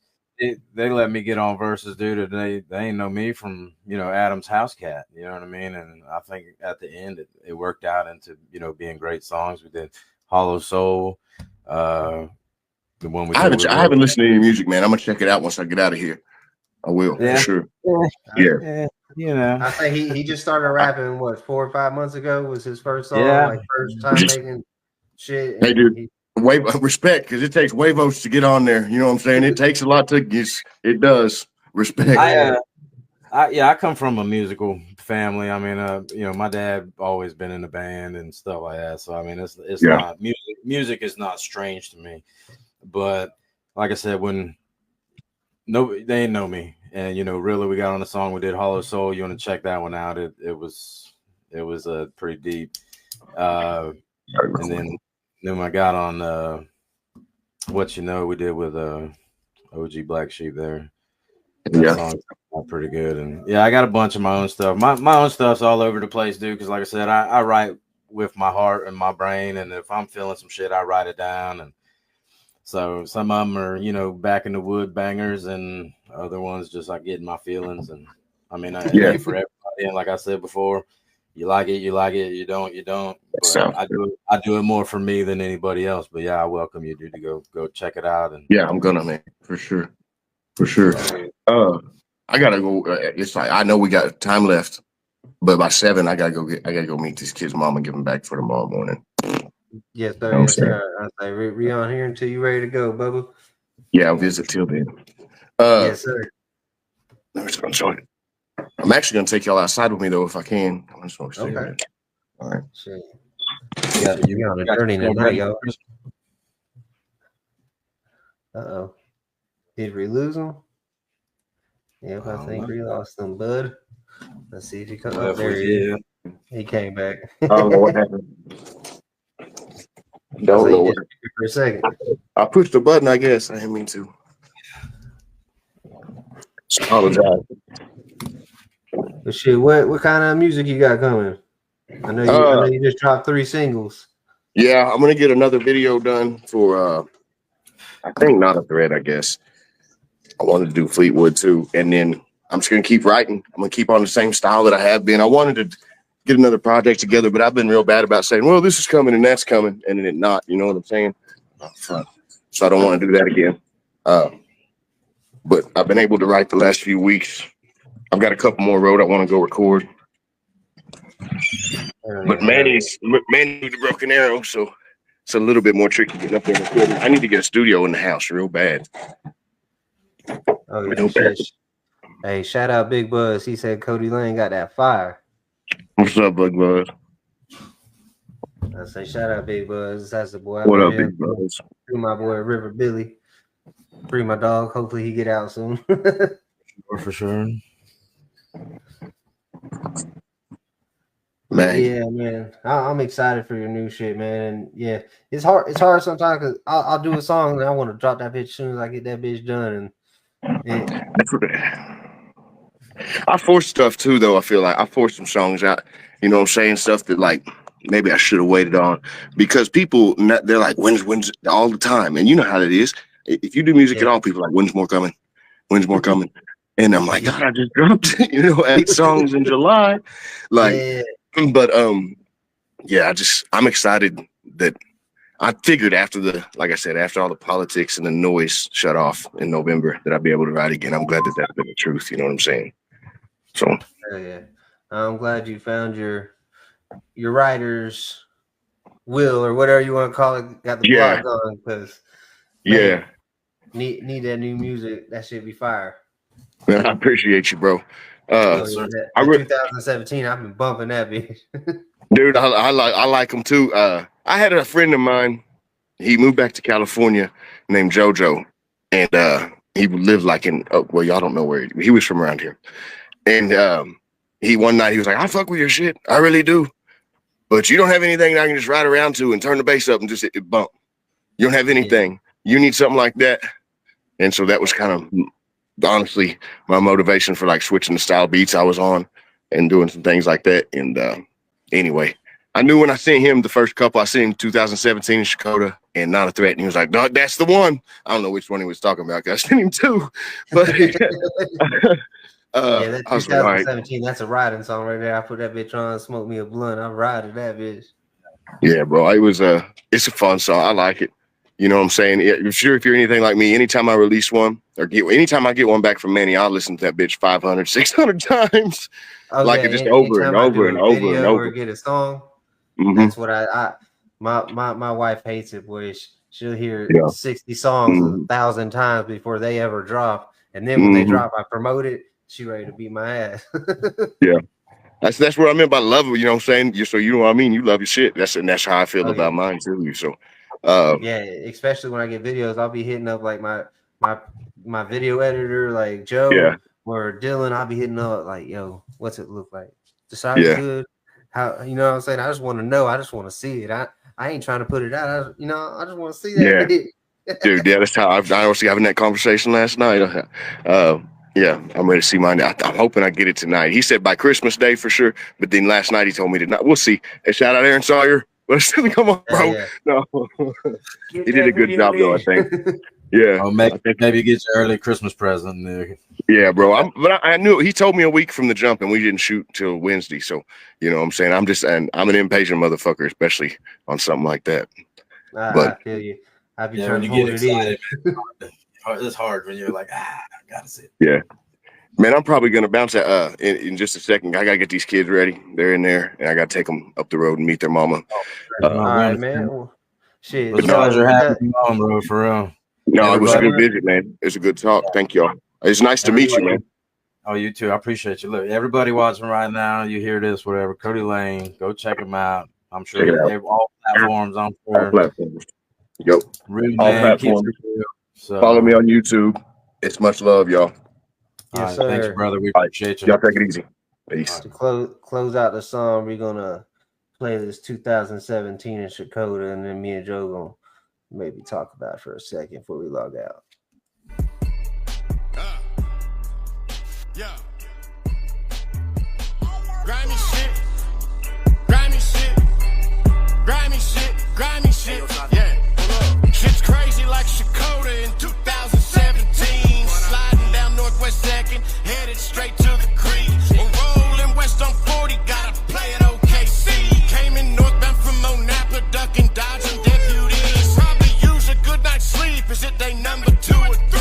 they let me get on verses, dude. They ain't know me from Adam's House Cat, you know what I mean? And I think at the end it worked out into being great songs. We did Hollow Soul, the one we. I haven't listened to any music, man. I'm gonna check it out once I get out of here. I will, for sure. Yeah. I think he just started rapping 4 or 5 months ago was his first song, like first time making shit. Hey, dude, respect, because it takes huevos to get on there. You know what I'm saying? It takes a lot to get. It does. Respect. I come from a musical family. I mean, my dad always been in a band and stuff like that. So I mean, it's not music is not strange to me. But like I said, when they ain't know me. and really, we got on the song. We did Hollow Soul. You want to check that one out? It was pretty deep. And then I got on What You Know. We did with OG Black Sheep there. That song's pretty good. And yeah, I got a bunch of my own stuff. My own stuff's all over the place, dude. Because like I said, I write with my heart and my brain, and if I'm feeling some shit, I write it down. And so some of them are, back in the wood bangers, and other ones just like getting my feelings. And I mean, it ain't for everybody. And like I said before, you like it, you like it. You don't, you don't. But I do it more for me than anybody else. But yeah, I welcome you, dude, to go check it out. And yeah, I'm gonna, man, for sure. I gotta go. It's like I know we got time left, but by 7, I gotta go meet this kid's mom and give him back for tomorrow morning. Yes, sir. Yes, sir. I say we on here until you ready to go, Bubba. Yeah, I'll visit till then. Yes, sir. I'm just gonna join it. I'm actually gonna take y'all outside with me though, if I can. I'm just gonna stay here. All right. Sure. You on a journey tonight, y'all. Uh-oh. Did we lose him? Yep, I think we lost him, bud. Let's see if he comes up there. He came back. I don't know what happened. Don't know what. For a second. I pushed the button, I guess. I didn't mean to. Apologize. But shit, what kind of music you got coming? I know you just dropped 3 singles. Yeah, I'm gonna get another video done for I think Not a Threat, I guess. I wanted to do Fleetwood too. And then I'm just gonna keep writing. I'm gonna keep on the same style that I have been. I wanted to get another project together, but I've been real bad about saying, well, this is coming and that's coming, and then it not, you know what I'm saying? So I don't want to do that again. But I've been able to write the last few weeks. I've got a couple more road I want to go record. But Manny's the Broken Arrow, so it's a little bit more tricky getting up there and recording. I need to get a studio in the house real bad. Oh, yeah, hey, shout out Big Buzz. He said Cody Lane got that fire. What's up, Big Buzz? I say shout out Big Buzz. That's the boy. What up, Big Buzz? Free my boy River Billy. Free my dog. Hopefully he get out soon. For sure. Man. Yeah, man. I'm excited for your new shit, man. And yeah, it's hard. It's hard sometimes because I'll do a song and I want to drop that bitch as soon as I get that bitch done. And I force stuff too, though. I feel like I force some songs out. You know what I'm saying? Stuff that like maybe I should have waited on, because people, they're like, when's all the time. And you know how that is. If you do music at all, people are like, when's more coming? When's more coming? And I'm like, God, I just dropped 8 songs in July. But yeah, I'm excited that I figured after after all the politics and the noise shut off in November, that I'd be able to write again. I'm glad that that's been the truth. You know what I'm saying? So yeah, I'm glad you found your writer's will, or whatever you want to call it, got the block going, because need that new music. That should be fire. Man, I appreciate you, bro. 2017, I've been bumping that bitch. Dude, I like him too. I had a friend of mine. He moved back to California named JoJo, and he lived like y'all don't know where he was from around here. And one night he was like, I fuck with your shit, I really do, but you don't have anything that I can just ride around to and turn the bass up and just hit it bump. You don't have anything. You need something like that. And so that was kind of honestly my motivation for like switching the style beats I was on and doing some things like that. And anyway, I knew when I seen him the first couple, I seen him in 2017 in Dakota and Not a Threat, and he was like, "Dog, that's the one." I don't know which one he was talking about, because I seen him too, but that 2017, that's a riding song right there. I put that bitch on, smoke me a blunt, I ride to that bitch. Yeah, bro, it's a fun song. I like it. You know what I'm saying? I'm sure if you're anything like me, anytime I release one anytime I get one back from Manny, I'll listen to that bitch 500, 600 times. Just over and over and over and over. Or get a song. Mm-hmm. That's what my wife hates it, boy. She'll hear 60 songs 1,000 times before they ever drop. And then when they drop, I promote it. She ready to beat my ass. Yeah. That's what I meant by love. You know what I'm saying? So you know what I mean? You love your shit. That's how I feel about mine too. So especially when I get videos, I'll be hitting up like my video editor, like Joe. Or Dylan, I'll be hitting up like, yo, what's it look like? The size good? How, you know what I'm saying? I just want to know. I just want to see it. I ain't trying to put it out. I just want to see that. Yeah. Dude, yeah, that's how I was having that conversation last night. Yeah, I'm ready to see mine. I'm hoping I get it tonight. He said by Christmas Day for sure, but then last night he told me tonight. We'll see. Hey, shout out Aaron Sawyer. Come on, bro. Yeah. No, he did a good job though, I think. Yeah. Oh, maybe get your early Christmas present there. Yeah, bro. But I knew he told me a week from the jump, and we didn't shoot till Wednesday. So you know what I'm saying? I'm an impatient motherfucker, especially on something like that. I feel you. I be trying to hold it in. It's hard when you're like, I gotta see it. Yeah. Man, I'm probably gonna bounce that in just a second. I gotta get these kids ready. They're in there, and I gotta take them up the road and meet their mama. All right, man. Well, shit. It was a pleasure having you on, bro, for real. No, it was a good visit, man. It was a good talk. Thank y'all. It's nice to meet you, man. Oh, you too. I appreciate you. Look, everybody watching right now, you hear this, whatever. Cody Lane, go check him out. I'm sure all platforms. I'm sure. All platforms. Yep. Rude all man, platforms. So, follow me on YouTube. It's much love, y'all. Yes, sir. Thanks, brother. We appreciate you. Y'all take it easy. Peace. To close out the song, we're gonna play this 2017 in Shakota, and then me and Joe gonna maybe talk about it for a second before we log out. Yeah. Grimy shit. Grimy shit. Grimy shit. Grimy shit. Yeah. Shit's crazy like Shakota in 2017. Sliding down Northwest 2nd, headed straight to the creek. We're rolling west on 40, gotta play at OKC. Came in northbound from Monapa, ducking, dodging deputies. Probably use a good night's sleep. Is it day number 2 or 3?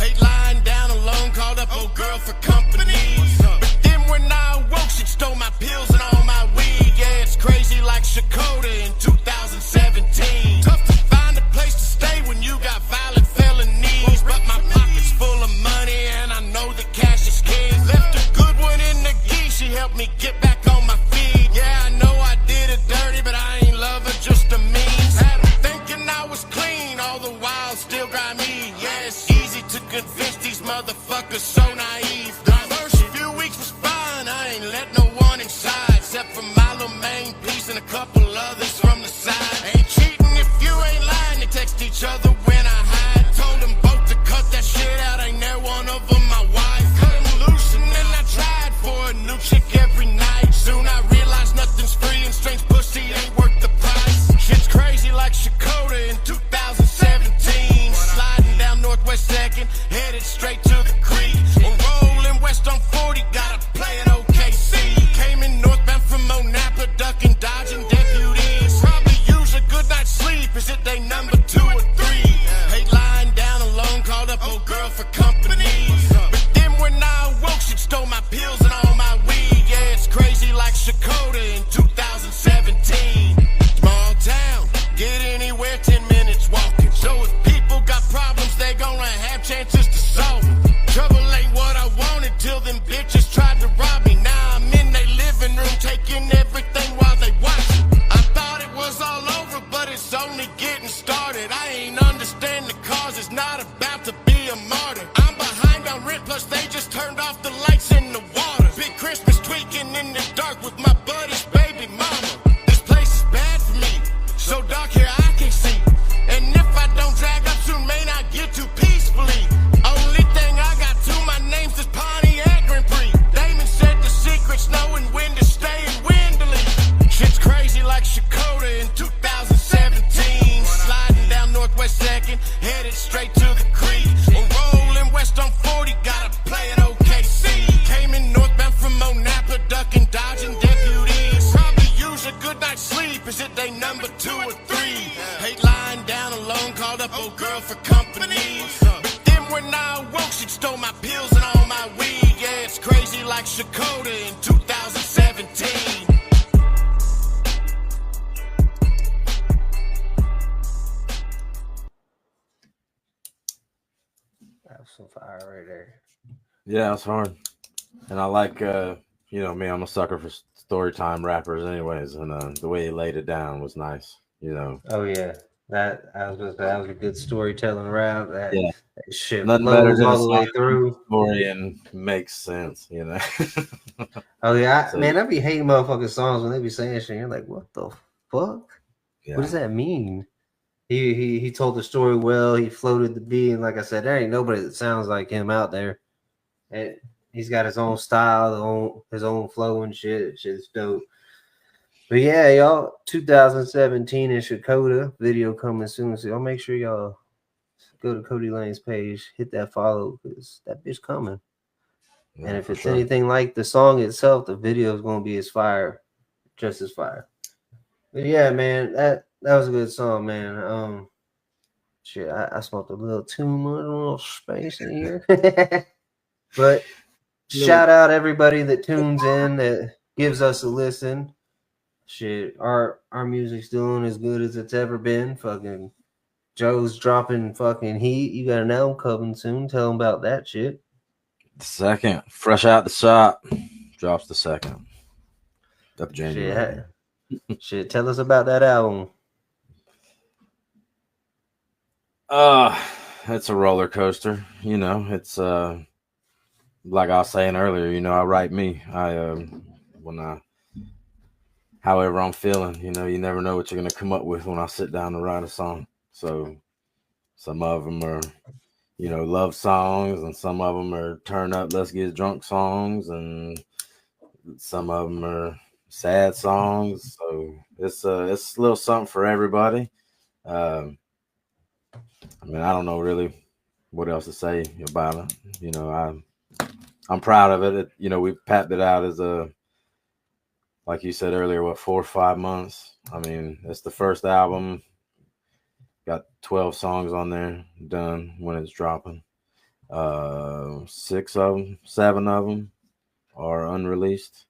Hate lying down alone, called up old girl for company. But then when I awoke, she stole my pills and all my weed. Yeah, it's crazy like Shakota in 2017. Tough to find a place to stay when you got violent felonies. But my pocket's full of money and I know the cash is king. Left a good one in the key, she helped me get back on my feet. Yeah, I know I did it dirty, but I ain't love her, just a means. Had her thinking I was clean, all the while still grimy. Yeah, it's easy to convince these motherfuckers so naive. The first few weeks was fine, I ain't let no one inside, except for my little main piece and a couple others from the side. Ain't cheating if you ain't lying, they text each other when I hide. Told them both to cut that shit out, ain't there one of them my wife. Cut them loose and then I tried for a new chick every night. Soon I realized nothing's free and strange pussy ain't worth the price. Shit's crazy like Shakota in 2017. Sliding down Northwest 2nd, headed straight to the creek. We're rolling west on 40, gotta play at OKC. Came in northbound from Monapa, ducking, dodging deputies. Probably use a good night's sleep. Is it day number 2 or 3? Hate lying down alone, called up old girl for company. But then when I awoke, she stole my pills and all my weed. Yeah, it's crazy like Shakota in 2017. Small town, get anywhere 10 minutes walking. So if people got problems, they gonna have chances to solve them. Trouble ain't what I wanted till them bitches tried to rob me. Now I'm in their living room taking everything while they watching. I thought it was all over, but it's only getting started. I ain't understand the cause, it's not about to be a martyr. I'm behind on rent, plus they just turned off the lights in the water. Big Christmas tweaking in the dark with my buddy's baby mama. This place is bad for me, so dark here I can't see. And if I don't drag up soon, may not get to peacefully. Only thing I got to my name's this Pontiac Grand Prix. Damon said the secret's knowing when to stay and when to leave. Shit's crazy like Shakota in 2017. Sliding down Northwest 2nd, headed straight to the creek. We're rolling west on 40, gotta play at OKC. Came in northbound from Monapa, ducking, dodging deputies. Probably use a good night's sleep. Is it day number 2 or 3? Hate lying down alone, called up old girl for company. But then when I awoke, she stole my pills and all my weed. Yeah, it's crazy like Shakota in 2017. That's some fire right there. Yeah, it's hard. And I like, me, I'm a sucker for story time rappers anyways. And the way he laid it down was nice, Oh, yeah. That I was gonna say that was a good storytelling rap. That, Yeah. that shit Nothing better flows than a all the way song through. story and makes sense, you know. Oh yeah, So man, I be hating motherfucking songs when they be saying shit. You're like, what the fuck? What does yeah, that mean? He told the story well. He floated the beat, and like I said, there ain't nobody that sounds like him out there. And he's got his own style, his own flow and shit. Shit's dope. But yeah, y'all, 2017 in Shakota video coming soon. So y'all make sure y'all go to Cody Lane's page, hit that follow because that bitch coming. And yeah, if for it's sure. anything like the song itself, the video is gonna be as fire, just as fire. But yeah, man, that was a good song, man. Shit, I smoked a little too much, a little space in here. But shout out everybody that tunes in, that gives us a listen. Shit, our music's doing as good as it's ever been. Fucking Joe's dropping fucking heat. You got an album coming soon. Tell them about that shit. The second, fresh out the shop, drops the second of January. Shit, tell us about that album. It's a roller coaster, you know. It's like I was saying earlier, you know, I write me. However I'm feeling, you know, you never know what you're gonna come up with when I sit down to write a song. So some of them are, you know, love songs, and some of them are turn up, let's get drunk songs, and some of them are sad songs. So it's a little something for everybody. I mean, I don't know really what else to say about it. You know, I'm proud of it. You know, we packed it out as like you said earlier, what, 4 or 5 months. I mean, it's the first album. Got 12 songs on there, done when it's dropping. 6 of them, 7 of them are unreleased.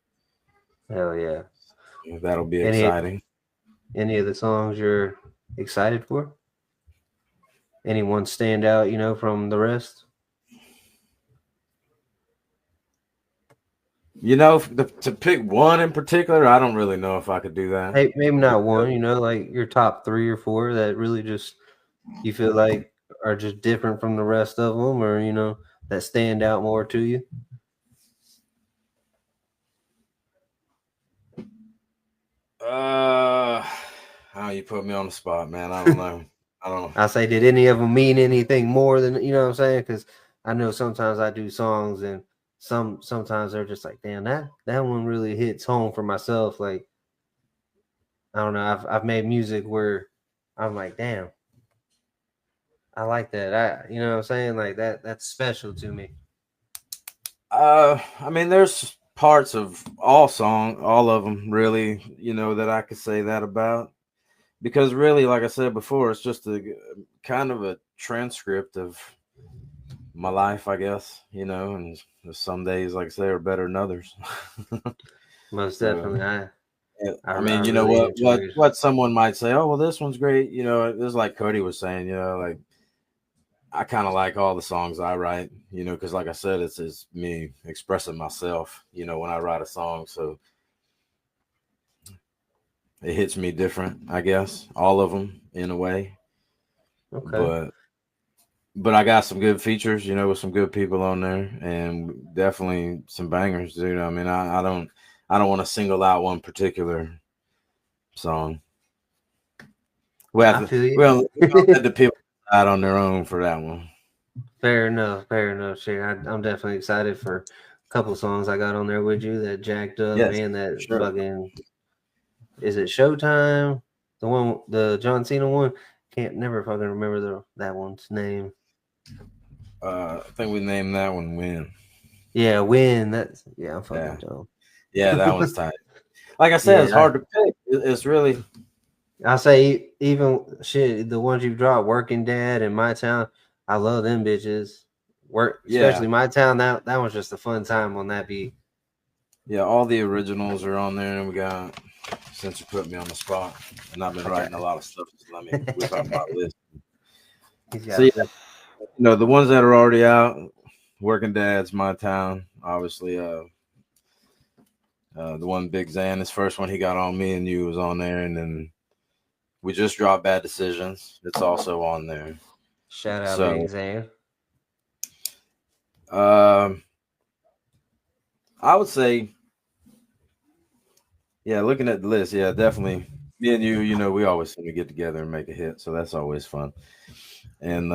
Hell yeah. That'll be Any exciting. any of the songs you're excited for? Anyone stand out, you know, from the rest? You know, to pick one in particular, I don't really know if I could do that. Hey, maybe not one, you know, like your top 3 or 4 that really just you feel like are just different from the rest of them, or you know, that stand out more to you. How you put me on the spot, man? I don't know. I don't. I say, did any of them mean anything more than, you know what I'm saying? Because I know sometimes I do songs and sometimes they're just like, damn, that one really hits home for myself. Like, I don't know, I've made music where I'm like, damn, I like that. You know what I'm saying? Like that's special to me. I mean, there's parts of all of them, really, you know, that I could say that about, because really, like I said before, it's just a kind of a transcript of my life, I guess, you know, and some days, like I say, are better than others. Most So, definitely. I I mean, you know really enjoy it. what someone might say, oh, well, this one's great. You know, it's like Cody was saying, you know, like I kind of like all the songs I write, you know, because like I said, it's me expressing myself, you know, when I write a song. So it hits me different, I guess, all of them in a way. Okay. But I got some good features, you know, with some good people on there, and definitely some bangers, dude. I mean, I don't want to single out one particular song. I feel you. We'll let the people decide on their own for that one. Fair enough. Fair enough. Shane. I'm definitely excited for a couple songs I got on there with you that jacked up, Yes, man. That sure. fucking, is it Showtime? The one, the John Cena one. Can't never fucking remember that one's name. I think we named that one Win. Yeah, Win. I'm fucking dumb. Yeah, that one's tight. Like I said, it's hard to pick. It's really. I say even shit, the ones you dropped, Working Dad and My Town. I love them bitches. Especially My Town. That was just a fun time on that beat. Yeah, all the originals are on there, and we got, since you put me on the spot, and I've been writing a lot of stuff. So let me whip out my list. So yeah, you know, the ones that are already out, Working Dad's, My Town, obviously. The one Big Zan, his first one he got on Me and You was on there, and then We just dropped Bad Decisions. It's also on there. Shout out So, Big Zan. I would say, yeah, looking at the list, yeah, definitely. Me and you, we always seem to get together and make a hit, so that's always fun. And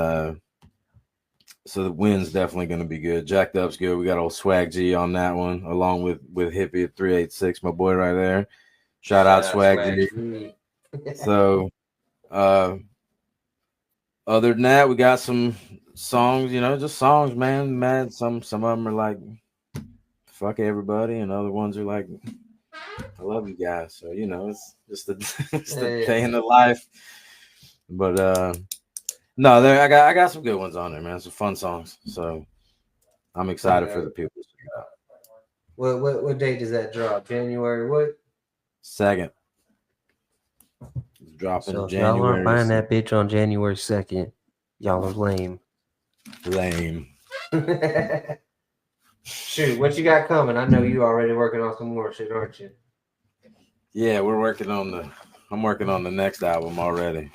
so the win's definitely going to be good. Jacked Up's good. We got old Swag G on that one, along with Hippie at 386, my boy right there. Shout out Swag G. So, other than that, we got some songs, just songs, man. Mad. Some of them are like, fuck everybody, and other ones are like, I love you guys. So, it's just the day in the life. But no, I got some good ones on there, man. Some fun songs. So I'm excited for the people. What date does that drop? January what? 2nd. It's dropping So if January. y'all aren't buying that bitch on January 2nd, y'all are lame. Lame. Shoot, what you got coming? I know you already working on some more shit, aren't you? Yeah, I'm working on the next album already.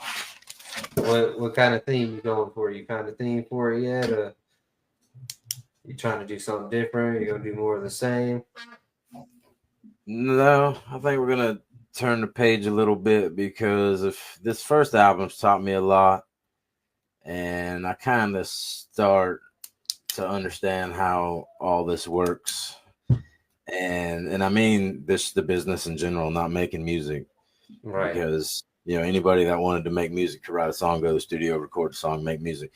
What kind of theme you going for? You kind of theme for it yet? Or you trying to do something different? You gonna do more of the same? No, I think we're gonna turn the page a little bit, because if this first album's taught me a lot, and I kind of start to understand how all this works, and I mean this, the business in general, not making music, Right? Because anybody that wanted to make music could write a song, go to the studio, record a song, make music.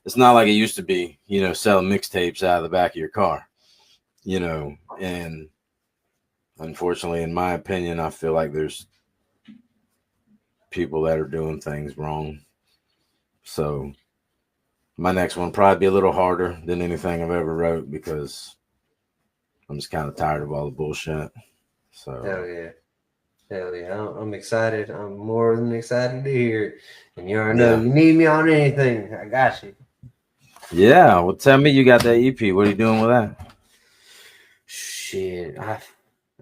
It's not like it used to be, selling mixtapes out of the back of your car, and unfortunately, in my opinion, I feel like there's people that are doing things wrong. So my next one probably be a little harder than anything I've ever wrote, because I'm just kind of tired of all the bullshit. So hell yeah! I'm excited. I'm more than excited to hear it. And you already know, you need me on anything, I got you. Yeah, well, tell me, you got that EP. What are you doing with that? Shit, I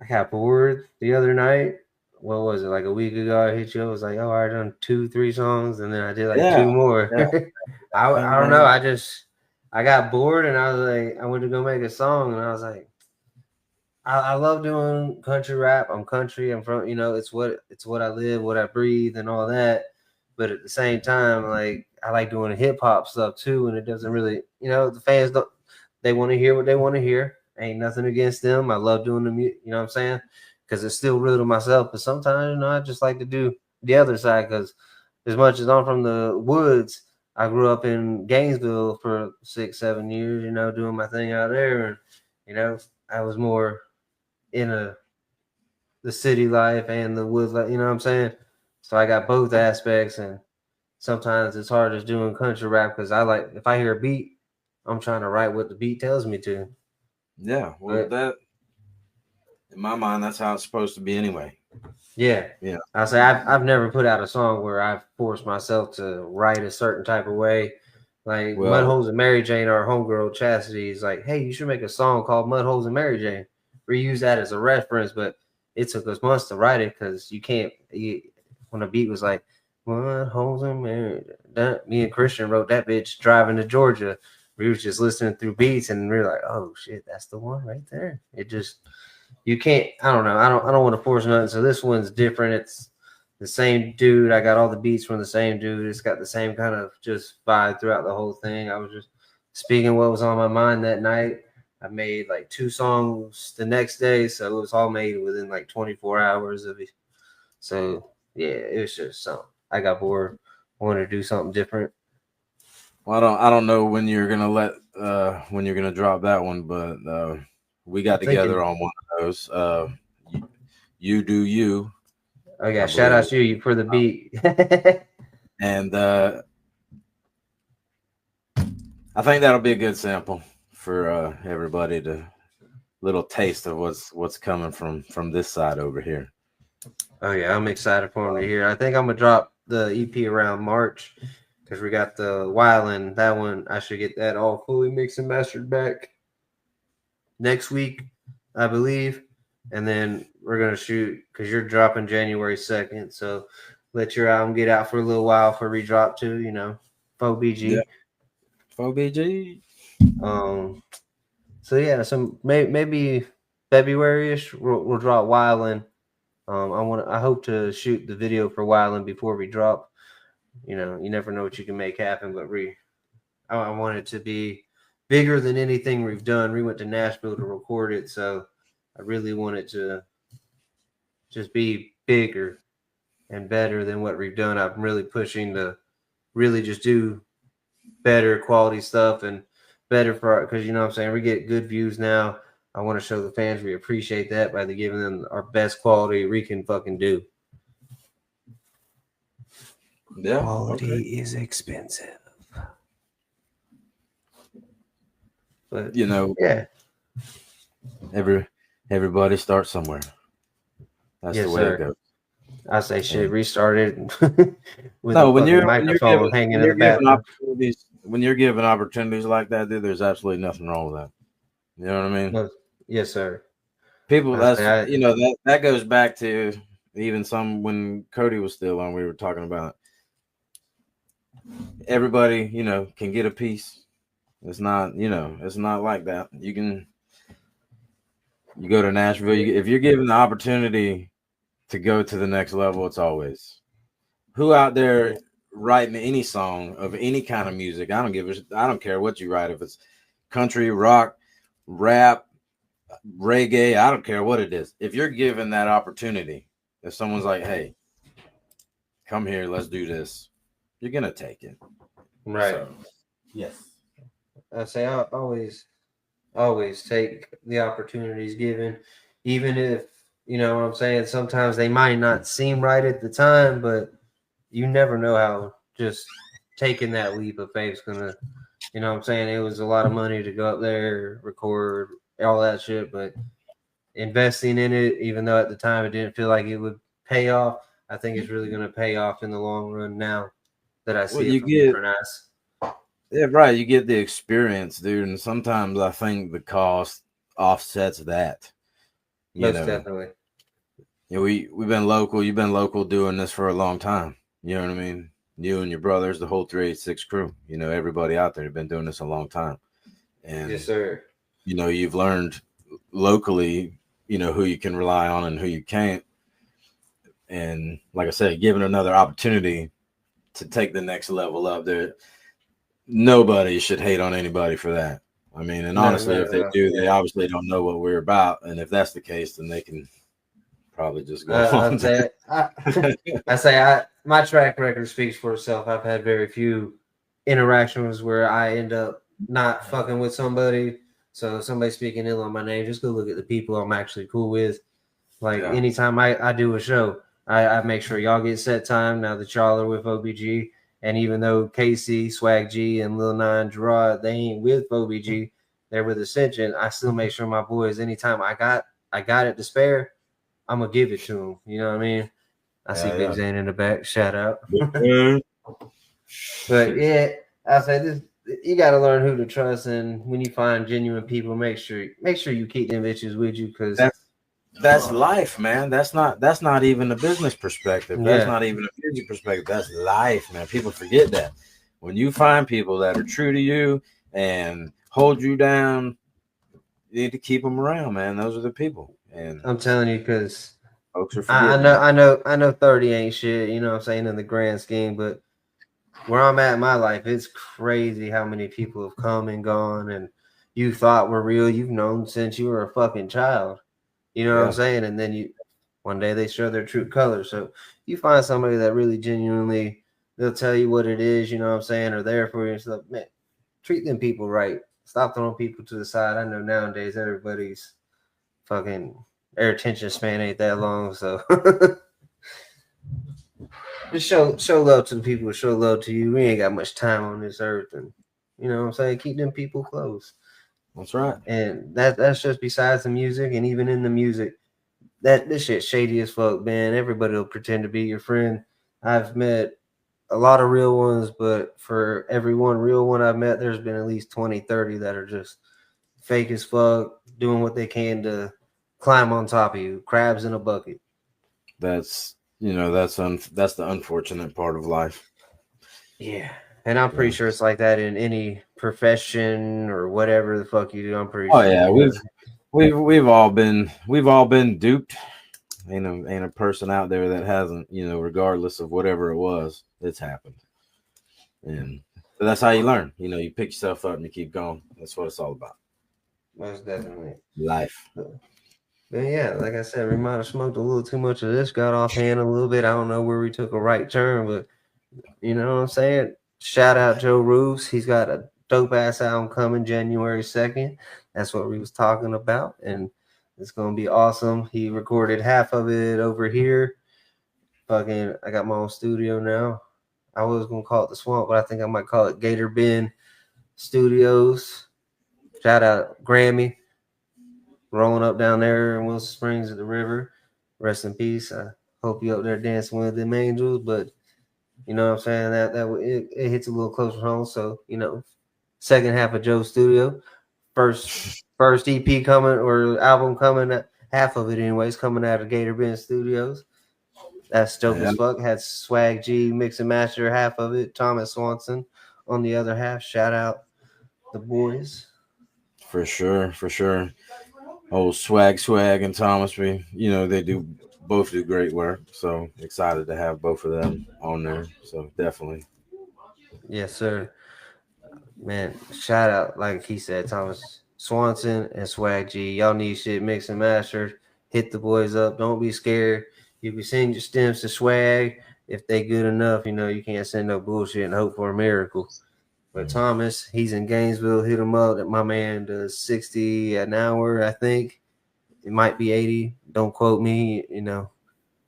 got bored the other night. What was it, like a week ago? I hit you. I was like, oh, I done 2-3 songs, and then I did like 2 more. Yeah. I don't know. I got bored, and I was like, I went to go make a song, and I was like, I love doing country rap. I'm country. I'm from, it's what I live, what I breathe, and all that. But at the same time, like, I like doing hip hop stuff too, and it doesn't really, the fans they want to hear what they want to hear. Ain't nothing against them. I love doing the music, you know what I'm saying? Because it's still real to myself. But sometimes, I just like to do the other side, because as much as I'm from the woods, I grew up in Gainesville for 6-7 years, doing my thing out there. And, I was more in the city life and the woods life, you know what I'm saying? So I got both aspects, and sometimes it's hard as doing country rap, because if I hear a beat, I'm trying to write what the beat tells me to. Yeah, well, that, in my mind, that's how it's supposed to be anyway. Yeah. I say I've never put out a song where I've forced myself to write a certain type of way. Like Mudholes and Mary Jane, our homegirl Chastity, is like, hey, you should make a song called Mudholes and Mary Jane. Reuse that as a reference, but it took us months to write it, because when the beat was like Mudholes and Mary Jane, me and Christian wrote that bitch driving to Georgia. We was just listening through beats, and we were like, oh shit, that's the one right there. It just, you can't, I don't know. I don't want to force nothing. So this one's different. It's the same dude. I got all the beats from the same dude. It's got the same kind of just vibe throughout the whole thing. I was just speaking what was on my mind that night. I made like 2 songs the next day, so it was all made within like 24 hours of it. So yeah, it was just something. I got bored, wanted to do something different. Well, I don't know when you're gonna when you're gonna drop that one, but we got together on one of those. You do you. Oh yeah, shout out to you for the beat. And I think that'll be a good sample for everybody, to little taste of what's coming from this side over here. Oh yeah, I'm excited for him to hear. I think I'm gonna drop the EP around March, because we got the Wildin'. That one, I should get that all fully mixed and mastered back next week, I believe. And then we're gonna shoot, because you're dropping January 2nd. So let your album get out for a little while for redrop too. You know, 4BG. Yeah. 4BG. So yeah, so maybe February-ish we'll drop Wildin'. I hope to shoot the video for Wildin' before we drop. You know, you never know what you can make happen, but I want it to be bigger than anything we've done. We went to Nashville to record it, so I really want it to just be bigger and better than what we've done. I'm really pushing to really just do better quality stuff and better for because you know what I'm saying, we get good views now. I want to show the fans we appreciate that by giving them our best quality we can fucking do. Yeah, quality is expensive, but you know, yeah, everybody starts somewhere. That's yes, the way sir. it goes. I say shit restarted with No, a when fucking you're microphone hanging in the bathroom. When you're given opportunities like that, dude, there's absolutely nothing wrong with that. You know what I mean? Yes, sir. People, that goes back to even some when Cody was still on. We were talking about everybody, you know, can get a piece. It's not, you know, it's not like that. You go to Nashville. If you're given the opportunity to go to the next level, it's always who out there writing any song of any kind of music. I don't care what you write. If it's country, rock, rap, reggae, I don't care what it is. If you're given that opportunity, if someone's like, hey, come here, let's do this, you're going to take it. Right. So, yes. I say I always take the opportunities given, even if, you know what I'm saying, sometimes they might not seem right at the time, but you never know how just taking that leap of faith is going to, you know what I'm saying? It was a lot of money to go up there, record, all that shit, but investing in it, even though at the time it didn't feel like it would pay off, I think it's really going to pay off in the long run now that I see it from different eyes. Yeah, right. You get the experience, dude, and sometimes I think the cost offsets that. Most definitely. You know, we've been local. You've been local doing this for a long time. You know what I mean? You and your brothers, the whole 386 crew. You know, everybody out there have been doing this a long time. And yes, sir. You know, you've learned locally, you know, who you can rely on and who you can't. And like I said, given another opportunity to take the next level up there, nobody should hate on anybody for that. I mean, and honestly, if they do, they obviously don't know what we're about. And if that's the case, then they can probably just go on. My track record speaks for itself. I've had very few interactions where I end up not fucking with somebody. So if somebody's speaking ill on my name, just go look at the people I'm actually cool with. Like anytime I do a show, I make sure y'all get set time now that y'all are with OBG. And even though Casey, Swag G, and Lil Nine, Gerard, they ain't with OBG, they're with Ascension, I still make sure my boys, anytime I got it to spare, I'm gonna give it to them. You know what I mean? I see Big Zane in the back. Shout out. But yeah, I say this: you got to learn who to trust, and when you find genuine people, make sure you keep them bitches with you, because that's life, man. That's not even a business perspective. That's not even a music perspective. That's life, man. People forget that. When you find people that are true to you and hold you down, you need to keep them around, man. Those are the people. And I'm telling you, because folks are forgetting. I know 30 ain't shit, you know what I'm saying, in the grand scheme, but where I'm at in my life, it's crazy how many people have come and gone, and you thought were real, you've known since you were a fucking child. You know what I'm saying? And then one day they show their true colors. So you find somebody that really genuinely, they'll tell you what it is, you know what I'm saying, or there for you and stuff. Man, treat them people right. Stop throwing people to the side. I know nowadays everybody's fucking, their attention span ain't that long. So just show love to the people who show love to you. We ain't got much time on this earth. And you know what I'm saying? Keep them people close. That's right. And that's just besides the music, and even in the music, this shit shady as fuck, man. Everybody will pretend to be your friend. I've met a lot of real ones, but for every one real one I've met, there's been at least 20, 30 that are just fake as fuck, doing what they can to climb on top of you. Crabs in a bucket. That's that's the unfortunate part of life. Yeah. And I'm pretty sure it's like that in any profession or whatever the fuck you do. I'm pretty Oh sure. yeah, we've all been duped. Ain't a person out there that hasn't, regardless of whatever it was, it's happened. And so that's how you learn. You pick yourself up and you keep going. That's what it's all about. Most definitely. Life. But yeah, like I said, we might have smoked a little too much of this, got offhand a little bit. I don't know where we took a right turn, but you know what I'm saying? Shout out Joe Roos. He's got a dope ass album coming January 2nd. That's what we was talking about. And it's gonna be awesome. He recorded half of it over here. Fucking I got my own studio now. I was gonna call it the Swamp, but I think I might call it Gator Bend Studios. Shout out Grammy. Rolling up down there in Wilson Springs at the river. Rest in peace. I hope you up there dancing with them angels, but you know what I'm saying? It hits a little closer home. So, second half of Joe's studio. First EP coming or album coming, half of it anyways, coming out of Gator Bend Studios. That's dope as fuck. Had Swag G mix and master half of it. Thomas Swanson on the other half. Shout out the boys. For sure. Old Swag and Thomas, they both do great work. So excited to have both of them on there. So definitely. Yes, sir. Man, shout out, like he said, Thomas Swanson and Swag G. Y'all need shit mixed and mastered. Hit the boys up. Don't be scared. You can send your stems to Swag. If they good enough, you can't send no bullshit and hope for a miracle. But Thomas, he's in Gainesville. Hit him up. That my man does 60 an hour, I think. It might be 80. Don't quote me,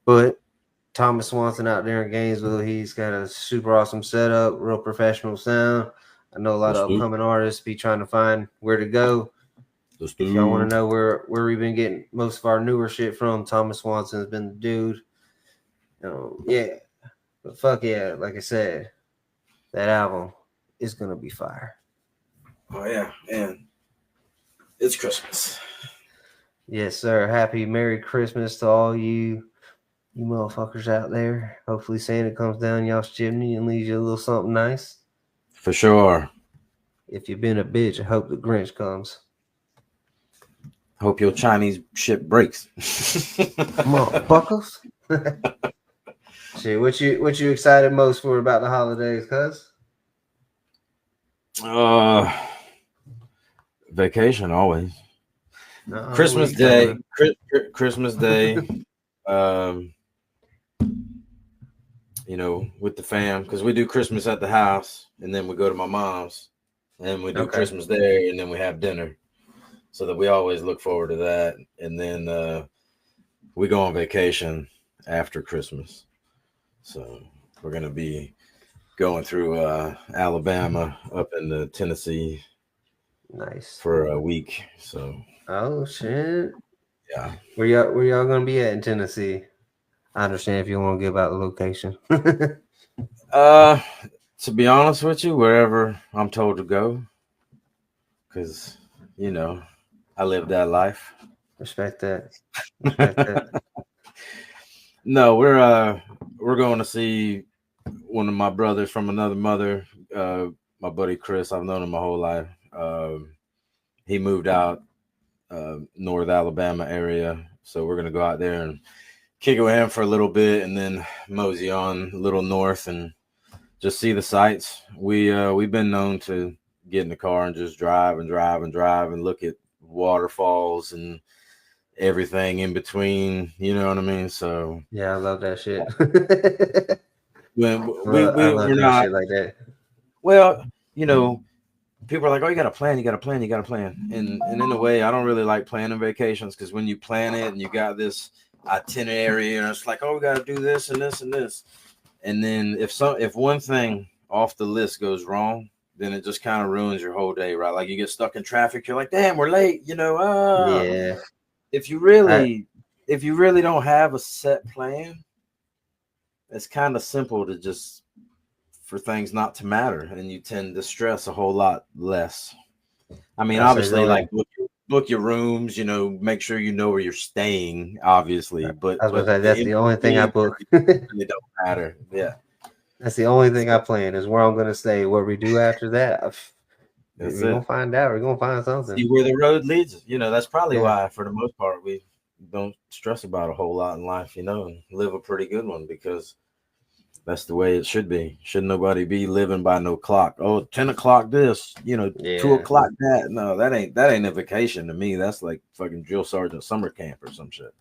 But Thomas Swanson out there in Gainesville, he's got a super awesome setup, real professional sound. I know a lot of upcoming artists be trying to find where to go. If y'all want to know where we've been getting most of our newer shit from, Thomas Swanson's been the dude. Yeah. But fuck yeah, like I said, that album is gonna be fire. Oh yeah, and it's Christmas. Yes, sir. Happy Merry Christmas to all you motherfuckers out there. Hopefully Santa comes down y'all's chimney and leaves you a little something nice. For sure. If you've been a bitch, I hope the Grinch comes. Hope your Chinese shit breaks. Motherfuckers. Shit, what you excited most for about the holidays, cuz? Vacation always. Christmas Day. Christmas Day. With the fam, because we do Christmas at the house and then we go to my mom's and we do Christmas there and then we have dinner. So that we always look forward to that. And then we go on vacation after Christmas. So we're going to be going through Alabama up into Tennessee. Nice. For a week. So. Oh, shit. Yeah. Where y'all going to be at in Tennessee? I understand if you want to give out the location. To be honest with you, wherever I'm told to go. Because, I live that life. Respect that. No, we're going to see one of my brothers from another mother, my buddy Chris. I've known him my whole life. He moved out North Alabama area, so we're gonna go out there and kick it with him for a little bit, and then mosey on a little north and just see the sights. We've been known to get in the car and just drive and look at waterfalls and everything in between. You know what I mean? So yeah, I love that shit. we're not shit like that. Well, people are like, oh, you got a plan. And in a way, I don't really like planning vacations because when you plan it and you got this itinerary and it's like, oh, we got to do this and this and this. And then if one thing off the list goes wrong, then it just kind of ruins your whole day, right? Like you get stuck in traffic. You're like, damn, we're late, Yeah. If you really don't have a set plan, it's kind of simple to just for things not to matter, and you tend to stress a whole lot less. I mean, obviously, like book your rooms, make sure you know where you're staying, obviously. But I was gonna say the that's the only thing I in-between book. really don't matter. Yeah, That's the only thing I plan is where I'm gonna stay. What we do after that, that's we're gonna it. find out. We're gonna find something. See where the road leads us. That's probably Yeah, why, for the most part, we don't stress about a whole lot in life, and live a pretty good one because that's the way it should be. Should nobody be living by no clock? Oh, 10 o'clock this, 2 yeah. o'clock that. No, that ain't a vacation to me. That's like fucking drill sergeant summer camp or some shit.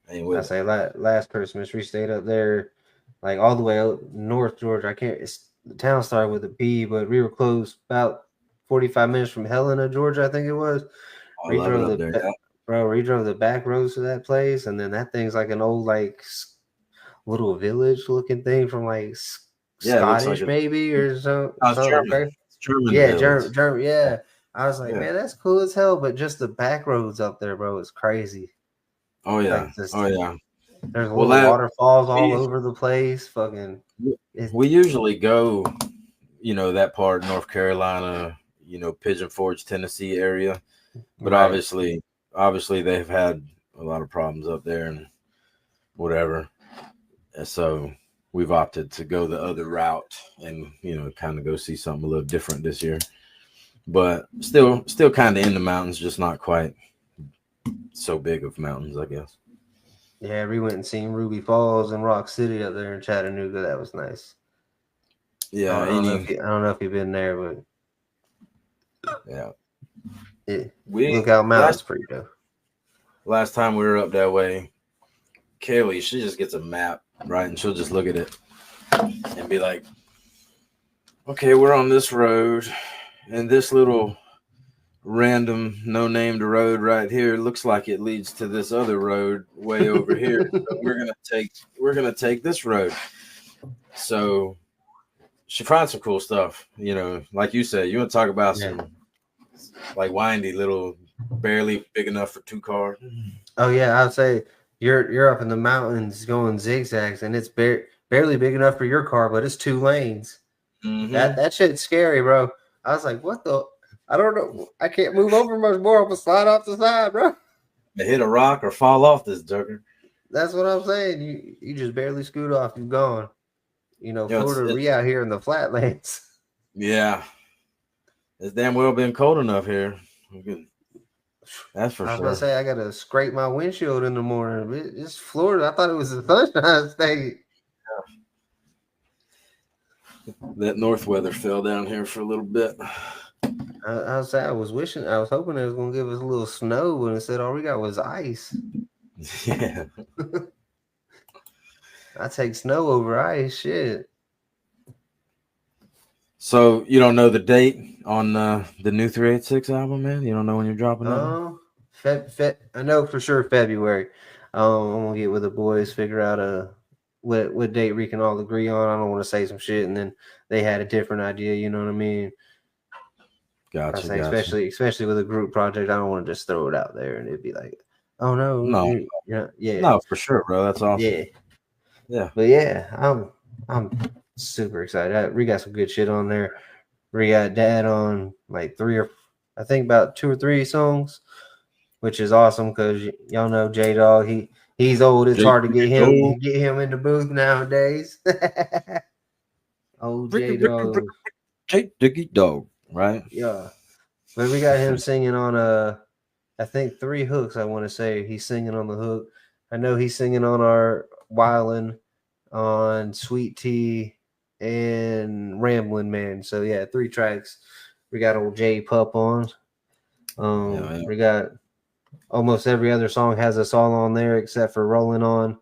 I ain't I with it. say last Christmas we stayed up there, like all the way out North Georgia. I can't. The town started with a B, but we were close about 45 minutes from Helena, Georgia. I think it was. I love it up there. We drove the back roads to that place, and then that thing's like an old little village looking thing from like Yeah, it looks like Scottish maybe or it's something. German. Okay. It's German Yeah, village. German. Yeah. I was like, Yeah. man, that's cool as hell. But just the back roads up there, bro, is crazy. Oh yeah. Like this, Oh yeah. there's Well, little waterfalls all we, over the place. Fucking, we usually go, that part of North Carolina, Pigeon Forge, Tennessee area. But right. obviously they've had a lot of problems up there and whatever. And so we've opted to go the other route and, kind of go see something a little different this year. But still kind of in the mountains, just not quite so big of mountains, I guess. Yeah, we went and seen Ruby Falls and Rock City up there in Chattanooga. That was nice. Yeah, I don't know if you've been there, but yeah, Lookout Mountain's pretty dope. Last time we were up that way, Kaylee, she just gets a map, right, and she'll just look at it and be like, "Okay, we're on this road, and this little random no-named road right here looks like it leads to this other road way over here. So we're gonna take this road." So she finds some cool stuff, like you said. You want to talk about some like windy little, barely big enough for 2 cars. Oh yeah, I'd say you're up in the mountains going zigzags, and it's barely big enough for your car, but it's 2 lanes. Mm-hmm. That shit's scary, bro. I was like, what the? I don't know. I can't move over much more. I'm gonna slide off the side, bro. To hit a rock or fall off this joker. That's what I'm saying. You just barely scoot off. You're gone. Florida, we out here in the flatlands. Yeah, it's damn well been cold enough here. That's for sure. I was gonna say I gotta scrape my windshield in the morning. It's Florida. I thought it was the Sunshine State. That north weather fell down here for a little bit. I was hoping it was gonna give us a little snow, but instead all we got was ice. Yeah. I take snow over ice. Shit. So you don't know the date on the new 386 album, man? You don't know when you're dropping that? I know for sure February. I'm gonna get with the boys, figure out what date we can all agree on. I don't want to say some shit and then they had a different idea. You know what I mean? Gotcha. Especially with a group project, I don't want to just throw it out there and it'd be like, oh no, yeah, no, for sure, bro. That's awesome. Yeah. But yeah, I'm super excited. We got some good shit on there. We got Dad on like I think about 2 or 3 songs, which is awesome because y'all know J Dog. He's old. It's hard to get him in the booth nowadays. Old J Dog. J Dog, right? Yeah. But we got him singing on I think 3 hooks. I want to say he's singing on the hook. I know he's singing on our Wildin', on Sweet Tea, and Ramblin' Man. So yeah, 3 tracks. We got old J Pup on. We got almost every other song has us all on there except for Rolling On.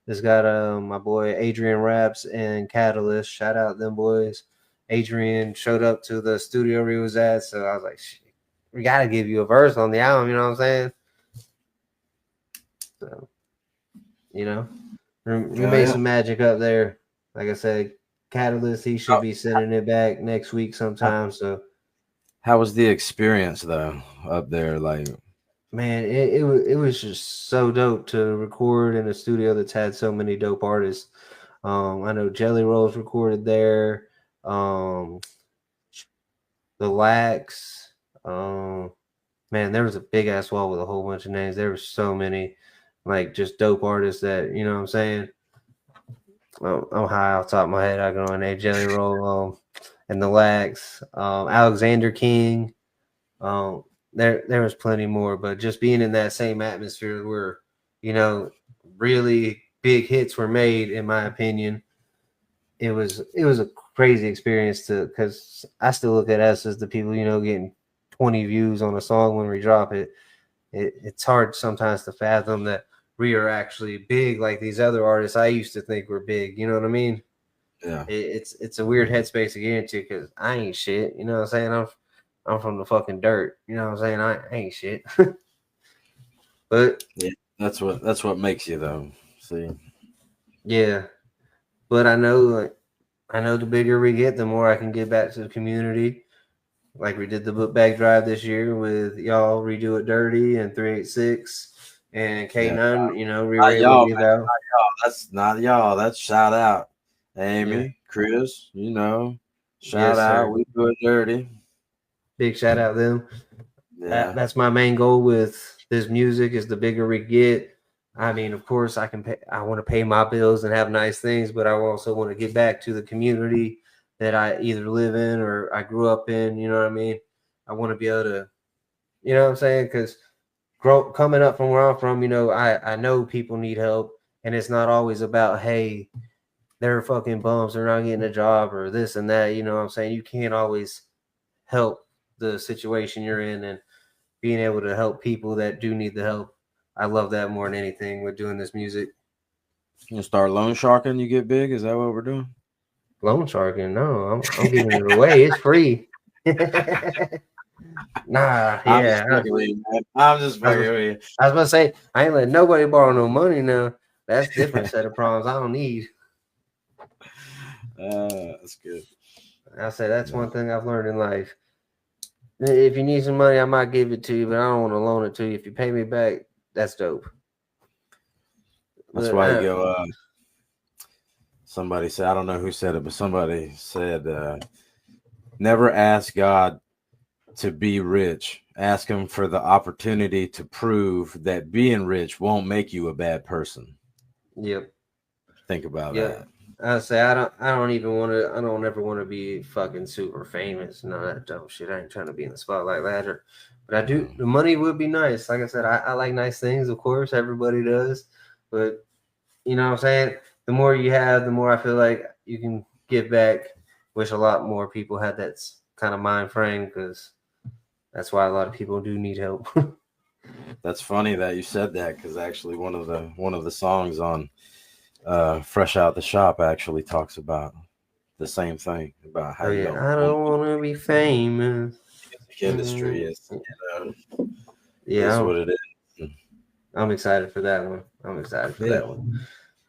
It's got my boy Adrian Raps and Catalyst. Shout out them boys. Adrian showed up to the studio he was at, so I was like, shit, we gotta give you a verse on the album, you know what I'm saying? So, we made some magic up there. Like I said, Catalyst, he should be sending it back next week sometime. So, how was the experience though up there? Like, man, it was just so dope to record in a studio that's had so many dope artists. I know Jelly Rolls recorded there. The Lax, man, there was a big ass wall with a whole bunch of names. There were so many, like just dope artists that you know what I'm saying. I'm high off the top of my head. I go on a Jelly Roll, and the Lax, Alexander King. There was plenty more, but just being in that same atmosphere where, you know, really big hits were made, in my opinion, it was a crazy experience because I still look at us as the people, you know, getting 20 views on a song when we drop it. It's hard sometimes to fathom that we are actually big like these other artists I used to think were big. You know what I mean? Yeah. It's a weird headspace to get into because I ain't shit. You know what I'm saying? I'm from the fucking dirt. You know what I'm saying? I ain't shit. But yeah, that's what makes you though. See, yeah, but I know the bigger we get, the more I can give back to the community. Like we did the book bag drive this year with y'all, Redo It Dirty and 386 and K9. You know, we were not able y'all, to give man, out. not y'all. That's not y'all. That's shout out, Amy, Yeah. Chris. You know, Yes, shout sir. out. We do it dirty. Big shout out them. Yeah, That's my main goal with this music is the bigger we get. I mean, of course, I want to pay my bills and have nice things, but I also want to get back to the community that I either live in or I grew up in. You know what I mean? I want to be able to, you know what I'm saying? Because coming up from where I'm from, you know, I know people need help, and it's not always about, hey, they're fucking bums, they're not getting a job or this and that. You know what I'm saying? You can't always help the situation you're in, and being able to help people that do need the help. I love that more than anything with doing this music. you start loan sharking. You get big. Is that what we're doing? Loan sharking? No, I'm giving it away. It's free. Nah, I'm just yeah. fucking with you, man. I'm just fucking with you. I was about to say I ain't letting nobody borrow no money now. That's different set of problems I don't need. That's good. I say that's one thing I've learned in life. If you need some money, I might give it to you, but I don't want to loan it to you. If you pay me back, that's dope. That's But, why you go. Somebody said, I don't know who said it, but somebody said, never ask God to be rich. Ask him for the opportunity to prove that being rich won't make you a bad person. Yep. Think about Yep. that. I say I don't even want to. I don't ever want to be fucking super famous. None of that dumb shit. I ain't trying to be in the spotlight ladder. But I do. The money would be nice. Like I said, I like nice things. Of course, everybody does. But you know what I'm saying. The more you have, the more I feel like you can give back. Wish a lot more people had that kind of mind frame because that's why a lot of people do need help. That's funny that you said that because actually one of the songs on Fresh Out the Shop actually talks about the same thing about how Oh you yeah, don't I don't want to be famous. music industry is Yeah, what it is. I'm excited for that one. I'm excited for that one.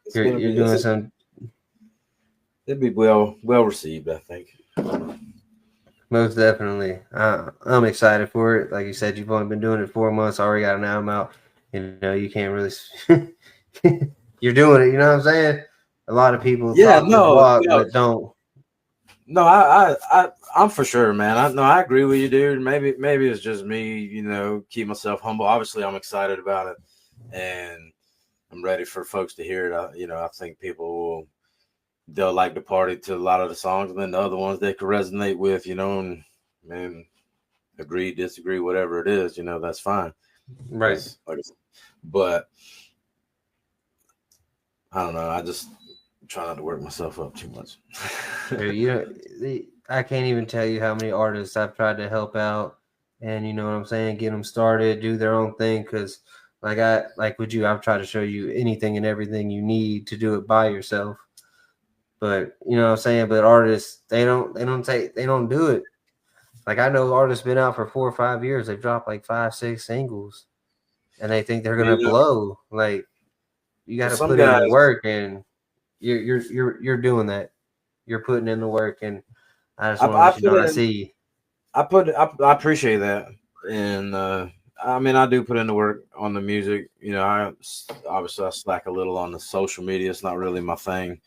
It's gonna You're be doing some. it'd be well received, I think. Most definitely. I'm excited for it. Like you said, you've only been doing it 4 months. Already got an album out. You know, you can't really. You're doing it. You know what I'm saying? A lot of people talk the walk, but don't. No, I'm for sure, man. I agree with you, dude. Maybe it's just me, you know, keep myself humble. Obviously, I'm excited about it, and I'm ready for folks to hear it. You know, I think they'll like the party to a lot of the songs, and then the other ones they could resonate with, you know, and agree, disagree, whatever it is, you know, that's fine. Right. But I don't know. I just try not to work myself up too much. You know, I can't even tell you how many artists I've tried to help out, and you know what I'm saying, get them started, do their own thing. Because like with you, I've tried to show you anything and everything you need to do it by yourself. But you know what I'm saying. But artists, they don't do it. Like I know artists been out for 4 or 5 years. They've dropped like 5, 6 singles, and they think they're gonna blow. Like you got to put in the work, and you're doing that. You're putting in the work, and I just want to let you know I see you. I appreciate that, and I mean I do put in the work on the music. You know, I slack a little on the social media. It's not really my thing,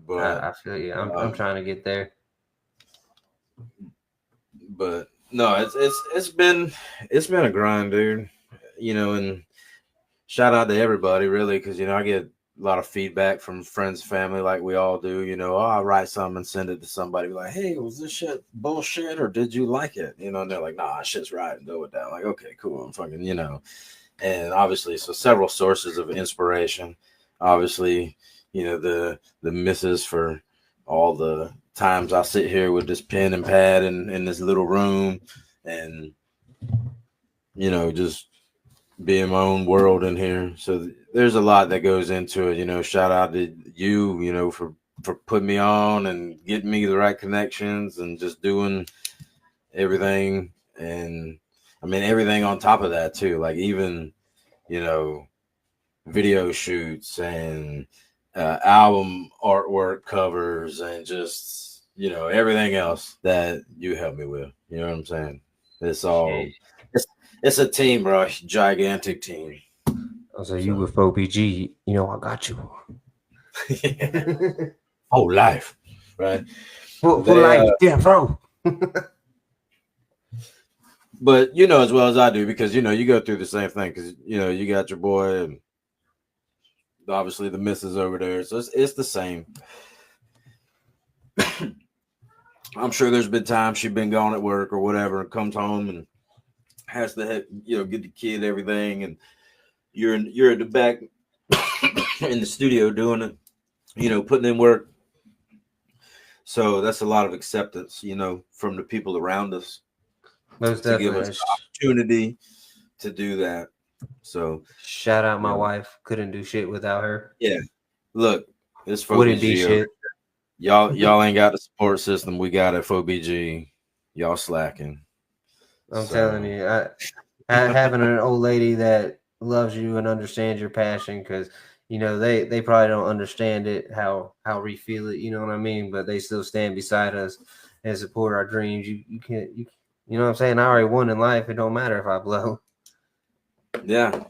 but I feel you. I'm trying to get there. But No, it's been a grind, dude. And shout out to everybody, really, because I get a lot of feedback from friends, family, like we all do. I'll write something and send it to somebody, be like, "Hey, was this shit bullshit, or did you like it?" And they're like, "Nah, shit's right," and go with that. Like, okay, cool, I'm fucking, And obviously, so several sources of inspiration. Obviously, the misses for all the times I sit here with this pen and pad in this little room, and just be in my own world in here. So there's a lot that goes into it. Shout out to you, for putting me on and getting me the right connections and just doing everything. And I mean, everything on top of that too, like even, video shoots and album artwork covers and just, everything else that you helped me with. You know what I'm saying? It's all, it's a team, bro. Gigantic team. So you with OBG, I got you. Whole life, right? For life, yeah, bro. But as well as I do, because you go through the same thing, because you got your boy and obviously the missus over there, so it's the same. I'm sure there's been times she's been gone at work or whatever, and comes home and has to get the kid everything, and you're at the back in the studio doing it, putting in work. So that's a lot of acceptance, from the people around us. Most to definitely. Give us the opportunity to do that. So shout out my wife. Couldn't do shit without her. Yeah. Look, this wouldn't be shit. Y'all ain't got the support system we got at FOBG. Y'all slacking. I'm telling you, having an old lady that loves you and understands your passion, because they probably don't understand it, how we feel it, you know what I mean, but they still stand beside us and support our dreams. You can't, you know what I'm saying? I already won in life. It don't matter if I blow. Yeah,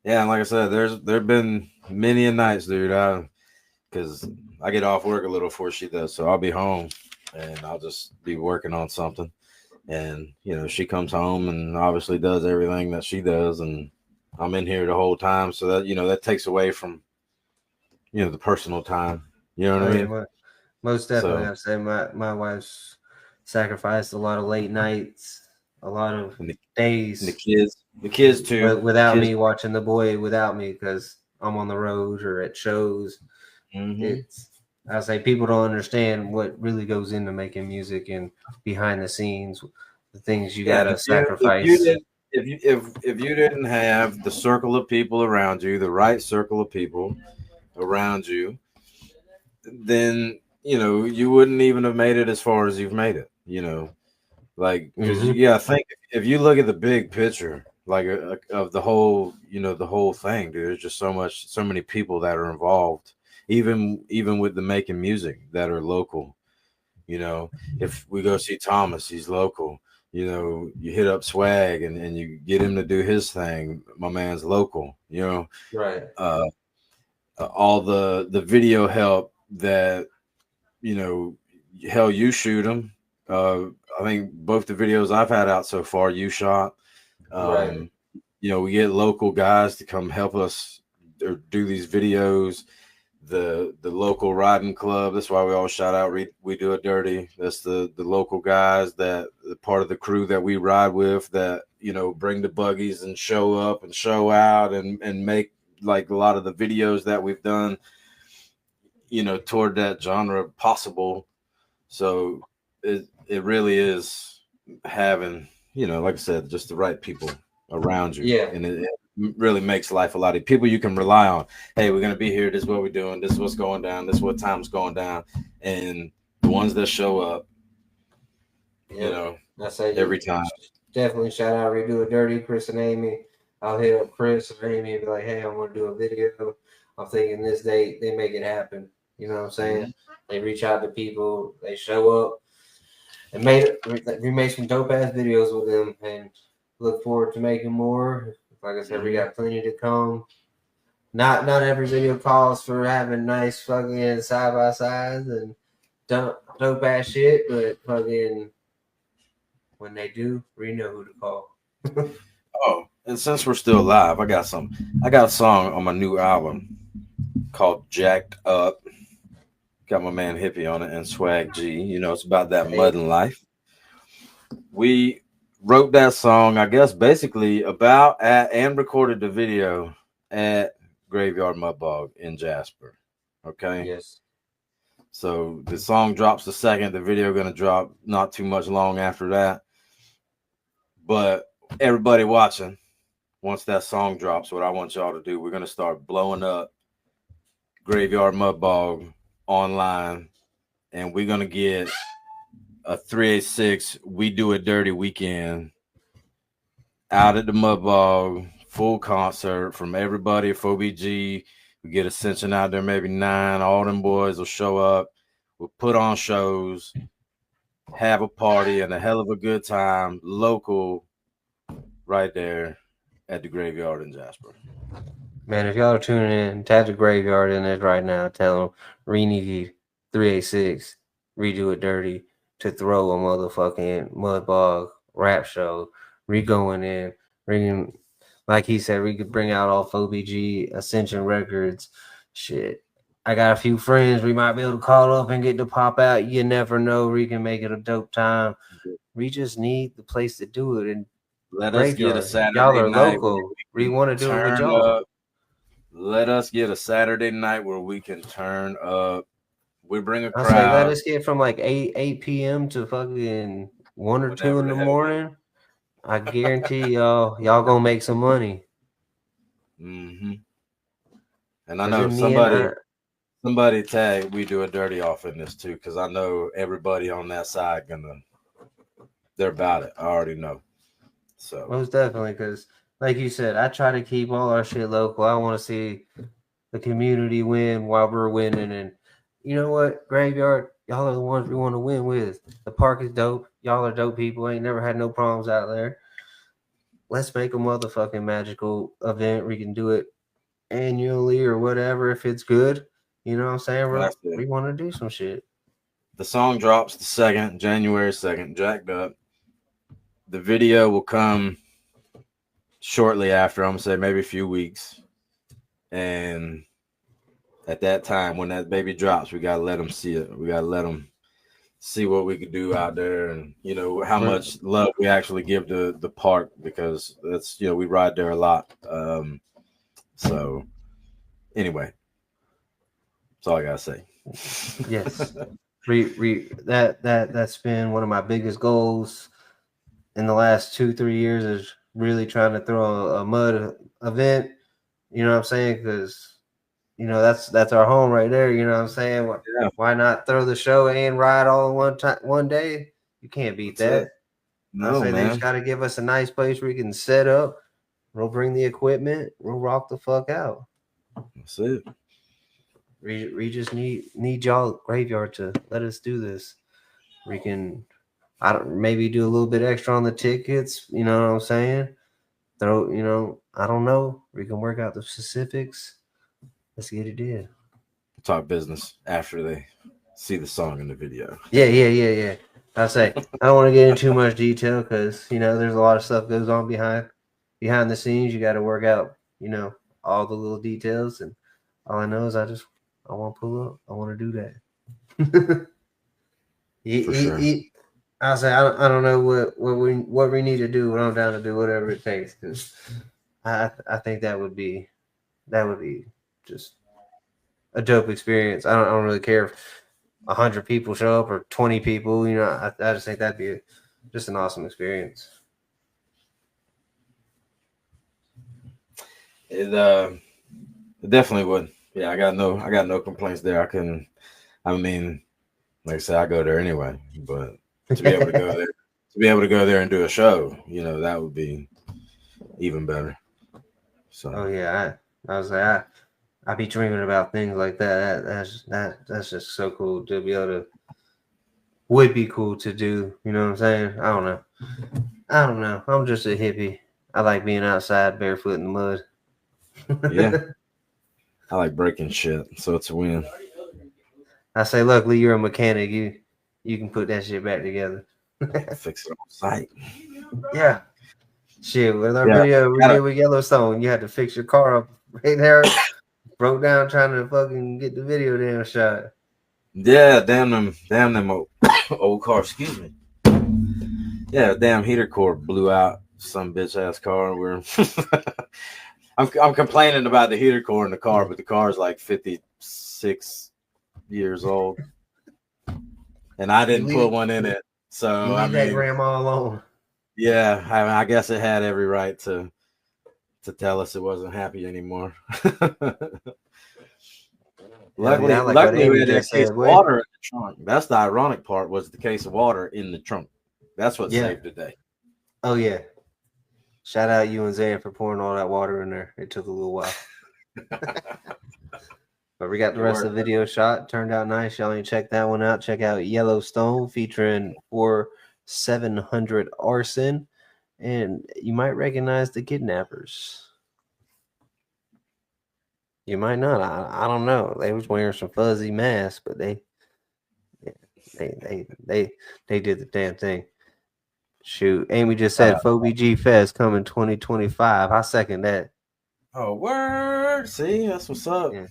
and like I said, there've been many a nights, dude, because I get off work a little before she does, so I'll be home and I'll just be working on something. And she comes home and obviously does everything that she does, and I'm in here the whole time, so that that takes away from the personal time. You know what I mean? Most definitely. I'd say my wife's sacrificed a lot of late nights, a lot of days. And the kids too. Without me watching the boy, without me, because I'm on the road or at shows. Mm-hmm. I say people don't understand what really goes into making music and behind the scenes, the things you gotta sacrifice. If you didn't have the circle of people around you, the right circle of people around you, then you wouldn't even have made it as far as you've made it. Like, because I think if you look at the big picture, like of the whole, the whole thing, dude, there's just so many people that are involved. Even with the making music that are local, if we go see Thomas, he's local. You hit up Swag and you get him to do his thing. My man's local. Right. All the video help that hell, you shoot them. I think both the videos I've had out so far, you shot. Right. We get local guys to come help us or do these videos. The local riding club, that's why we all shout out We Do It Dirty. That's the local guys, that the part of the crew that we ride with, that bring the buggies and show up and show out and make like a lot of the videos that we've done toward that genre possible. So it really is having like I said, just the right people around you. Yeah. And it really makes life a lot of people you can rely on. Hey, we're gonna be here. This is what we're doing. This is what's going down. This is what time's going down. And the ones that show up, that's every time. Definitely shout out Redo It Dirty, Chris and Amy. I'll hit up Chris or Amy and be like, hey, I want to do a video. I'm thinking this date. They make it happen. You know what I'm saying? Mm-hmm. They reach out to people. They show up. And we made some dope ass videos with them, and look forward to making more. Like I said, we got plenty to come. Not every video calls for having nice fucking side by sides and dope ass shit, but fucking When they do, we know who to call. Oh, and since we're still live, I got a song on my new album called Jacked Up. Got my man Hippie on it and Swag G. You know, it's about that mud and life. We wrote that song, I guess, basically about at and recorded the video at Graveyard Mud Bog in Jasper. Okay. Yes. So the song drops the second. The video gonna drop not too much long after that. But everybody watching, once that song drops, what I want y'all to do, we're gonna start blowing up Graveyard Mud Bog online, and we're gonna get a 386 We Do It Dirty weekend out at the Mud Bog, full concert from everybody at FOBG. We get Ascension out there, maybe 9. All them boys will show up. We'll put on shows, have a party, and a hell of a good time, local, right there at the Graveyard in Jasper. Man, if y'all are tuning in, tag the Graveyard in it right now. Tell them Renegade 386, Redo It Dirty, to throw a motherfucking Mud Bog rap show. Going in, bringing, like he said, we could bring out all FOBG, Ascension Records. Shit. I got a few friends we might be able to call up and get to pop out. You never know. We can make it a dope time. We just need the place to do it. And let us get a Saturday y'all are night. local. We want to do it with y'all. Up. Let us get a Saturday night where we can turn up. We bring a crowd. Say, let us get from like 8 p.m. to fucking 1 or 2 in the morning. I guarantee y'all gonna make some money. Mm-hmm. And I know somebody tag We Do It Dirty off in this too, because I know everybody on that side they're about it. I already know. So most definitely, because like you said, I try to keep all our shit local. I want to see the community win while we're winning. And you know what, Graveyard, y'all are the ones we want to win with. The park is dope. Y'all are dope people. Ain't never had no problems out there. Let's make a motherfucking magical event. We can do it annually or whatever if it's good. You know what I'm saying? We want to do some shit. The song drops the 2nd, January 2nd, Jacked Up. The video will come shortly after. I'm gonna say maybe a few weeks. And at that time, when that baby drops, we gotta let them see it. We gotta let them see what we could do out there, and you know how much love we actually give to the park, because that's, you know, we ride there a lot. So anyway, that's all I gotta say. Yes. That's been one of my biggest goals in the last 2-3 years, is really trying to throw a mud event. You know what I'm saying? Because you know that's our home right there. You know what I'm saying? Yeah. Why not throw the show and ride all in one day? You can't beat that. No, man. They just got to give us a nice place where we can set up. We'll bring the equipment. We'll rock the fuck out. That's it. We just need y'all, Graveyard, to let us do this. We can, maybe do a little bit extra on the tickets. You know what I'm saying? I don't know. We can work out the specifics. Let's get it in. Talk business after they see the song in the video. Yeah. I say I don't want to get into too much detail because there's a lot of stuff goes on behind the scenes. You got to work out all the little details, and all I know is I want to pull up. I want to do that. I say I don't know what we need to do, but I'm down to do whatever it takes, because I think that would be just a dope experience. I don't really care if 100 people show up or 20 people. I just think that'd be just an awesome experience. It definitely would. Yeah, I got no complaints there. Like I said, I go there anyway, but to be able to go there and do a show, that would be even better. So oh yeah, I was like, I be dreaming about things like that. That's just so cool to be able to. Would be cool to do. You know what I'm saying? I don't know. I'm just a hippie. I like being outside barefoot in the mud. Yeah. I like breaking shit, so it's a win. I say, luckily you're a mechanic. You can put that shit back together. Fix it on site. Yeah. Shit, with our Yeah, video we gotta- did with Yellowstone, you had to fix your car up right there. Broke down trying to fucking get the video damn shot. Yeah, damn them old cars. Excuse me. Yeah, damn heater cord blew out. Some bitch ass car. We're I'm complaining about the heater core in the car, but the car is like 56 years old, and I didn't put one in it. So You I leave that mean, grandma alone. yeah, I guess it had every right to tell us it wasn't happy anymore. Yeah, I like what Luckily, we Amy had that just case said. of Wait. water in the trunk. That's the ironic part, was the case of water in the trunk. That's what Yeah. saved the day. Oh yeah. Shout out you and Zan for pouring all that water in there. It took a little while. But we got the rest of the video shot. Turned out nice. Y'all need to check that one out. Check out Yellowstone featuring 4700 Arson. And you might recognize the kidnappers. You might not. I don't know. They was wearing some fuzzy masks, but they did the damn thing. Shoot. Amy just said FOBG Fest coming 2025. I second that. Oh, word. See, that's what's up. Yeah.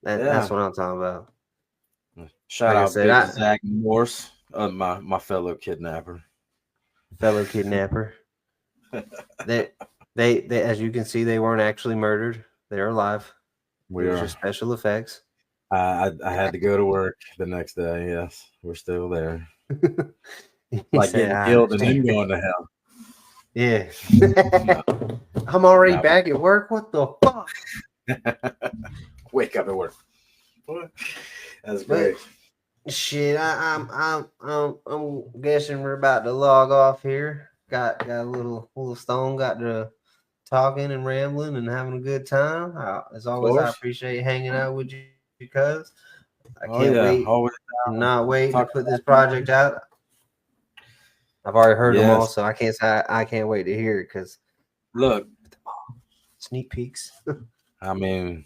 That's what I'm talking about. Shout Like I out said, Big Zach Morse, my fellow kidnapper. Fellow kidnapper. they as you can see, they weren't actually murdered. They're alive. It was just special effects. I had to go to work the next day. Yes, we're still there. Like getting killed and then going to hell. Yeah. I'm already back at work. What the fuck? Wake up at work. That's great. Shit, I'm guessing we're about to log off here. Got a little stone. Got to talking and rambling and having a good time. As always, I appreciate hanging out with you because I can't wait. Not wait to put this project out. I've already heard them all, so I can't say I can't wait to hear it because look, sneak peeks. I mean,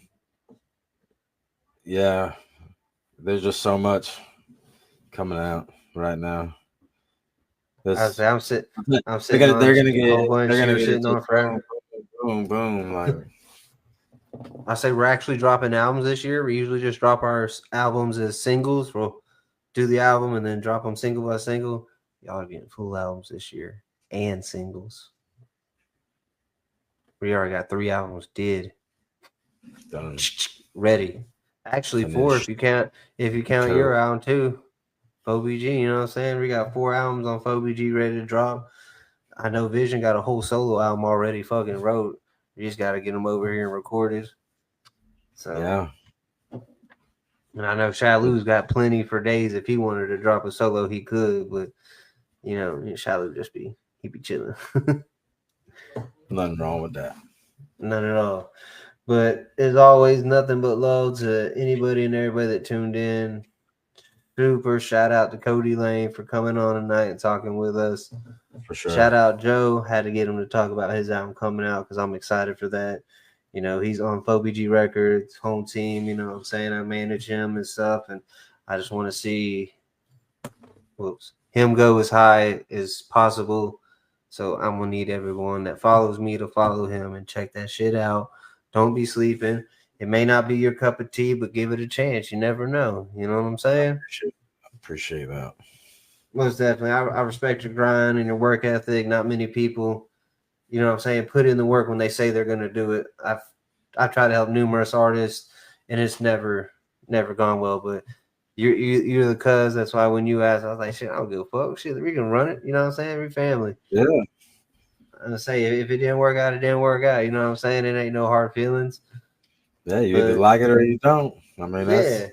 yeah, there's just so much coming out right now. I'm sitting. They're gonna get sitting on forever. Boom. Like, I say we're actually dropping albums this year. We usually just drop our albums as singles. We'll do the album and then drop them single by single. Y'all are getting full albums this year and singles. We already got 3 albums done. Ready. Actually, finished. 4 if you count your album too. FOBG, you know what I'm saying? We got 4 albums on FOBG ready to drop. I know Vision got a whole solo album already fucking wrote. We just got to get them over here and recorded. So yeah. And I know Shalu's got plenty for days. If he wanted to drop a solo, he could. But you know, Shalu he'd be chilling. Nothing wrong with that. None at all. But as always, nothing but love to anybody and everybody that tuned in. Super shout out to Cody Lane for coming on tonight and talking with us. For sure. Shout out Joe. Had to get him to talk about his album coming out because I'm excited for that. You know, he's on FOBG Records, home team. You know what I'm saying? I manage him and stuff. And I just want to see him go as high as possible. So I'm going to need everyone that follows me to follow him and check that shit out. Don't be sleeping. It may not be your cup of tea, but give it a chance. You never know. You know what I'm saying? I appreciate that. Most definitely. I respect your grind and your work ethic. Not many people, you know what I'm saying, put in the work when they say they're going to do it. I've tried to help numerous artists, and it's never gone well. But you're the cuz. That's why when you asked, I was like, shit, I don't give a fuck. Shit, we can run it. You know what I'm saying? Every family. Yeah. I'm going to say, if it didn't work out, it didn't work out. You know what I'm saying? It ain't no hard feelings. Yeah, you either like it or you don't. I mean, that's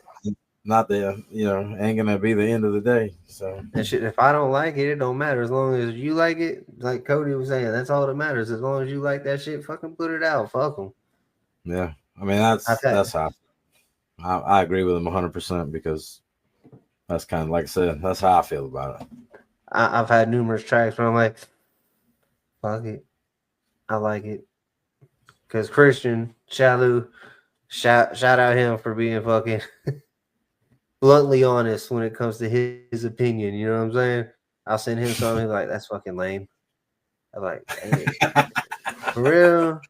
not ain't gonna be the end of the day. So and shit, if I don't like it, it don't matter. As long as you like it, like Cody was saying, that's all that matters. As long as you like that shit, fucking put it out. Fuck them. Yeah, I mean that's how I agree with him 100% because that's kind of like I said, that's how I feel about it. I've had numerous tracks where I'm like, fuck it, I like it, because Christian Shalu. Shout out him for being fucking bluntly honest when it comes to his opinion. You know what I'm saying? I'll send him something. He's like, that's fucking lame. I'm like, hey, for real.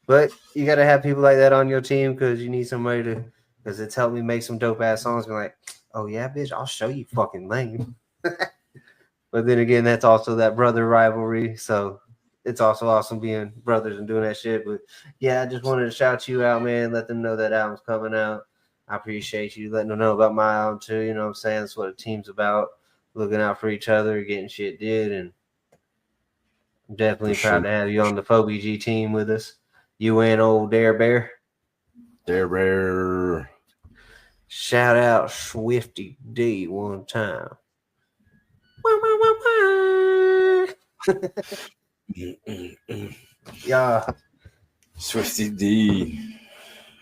But you gotta have people like that on your team because you need somebody to, because it's helped me make some dope ass songs. Be like, oh yeah, bitch, I'll show you fucking lame. But then again, that's also that brother rivalry. So it's also awesome being brothers and doing that shit. But yeah, I just wanted to shout you out, man. Let them know that album's coming out. I appreciate you letting them know about my album too. You know what I'm saying? That's what a team's about. Looking out for each other, getting shit did. And I'm definitely proud to have you on the FoBG team with us. You and old Dare Bear. Dare Bear. Shout out Swifty D one time. Yeah. Swifty D.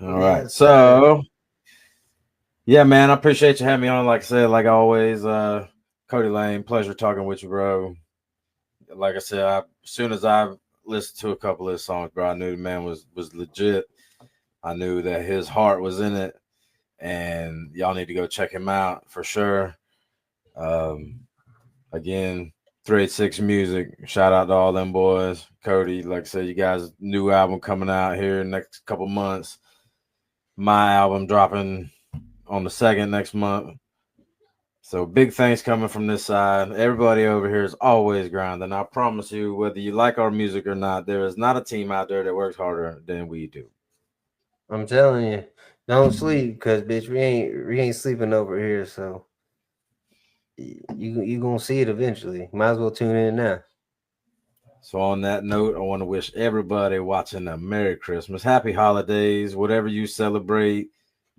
All right. So, yeah, man, I appreciate you having me on. Like I said, like always, Cody Lane, pleasure talking with you, bro. Like I said, as soon as I listened to a couple of his songs, bro, I knew the man was legit. I knew that his heart was in it, and y'all need to go check him out for sure. Again, 386 Music. Shout out to all them boys. Cody, like I said, you guys' new album coming out here in the next couple months. My album dropping on the 2nd next month. So big things coming from this side. Everybody over here is always grinding. I promise you, whether you like our music or not, there is not a team out there that works harder than we do. I'm telling you, don't sleep, because bitch, we ain't sleeping over here. So you gonna see it eventually. Might as well tune in now. So on that note, I want to wish everybody watching a Merry Christmas, Happy Holidays, whatever you celebrate.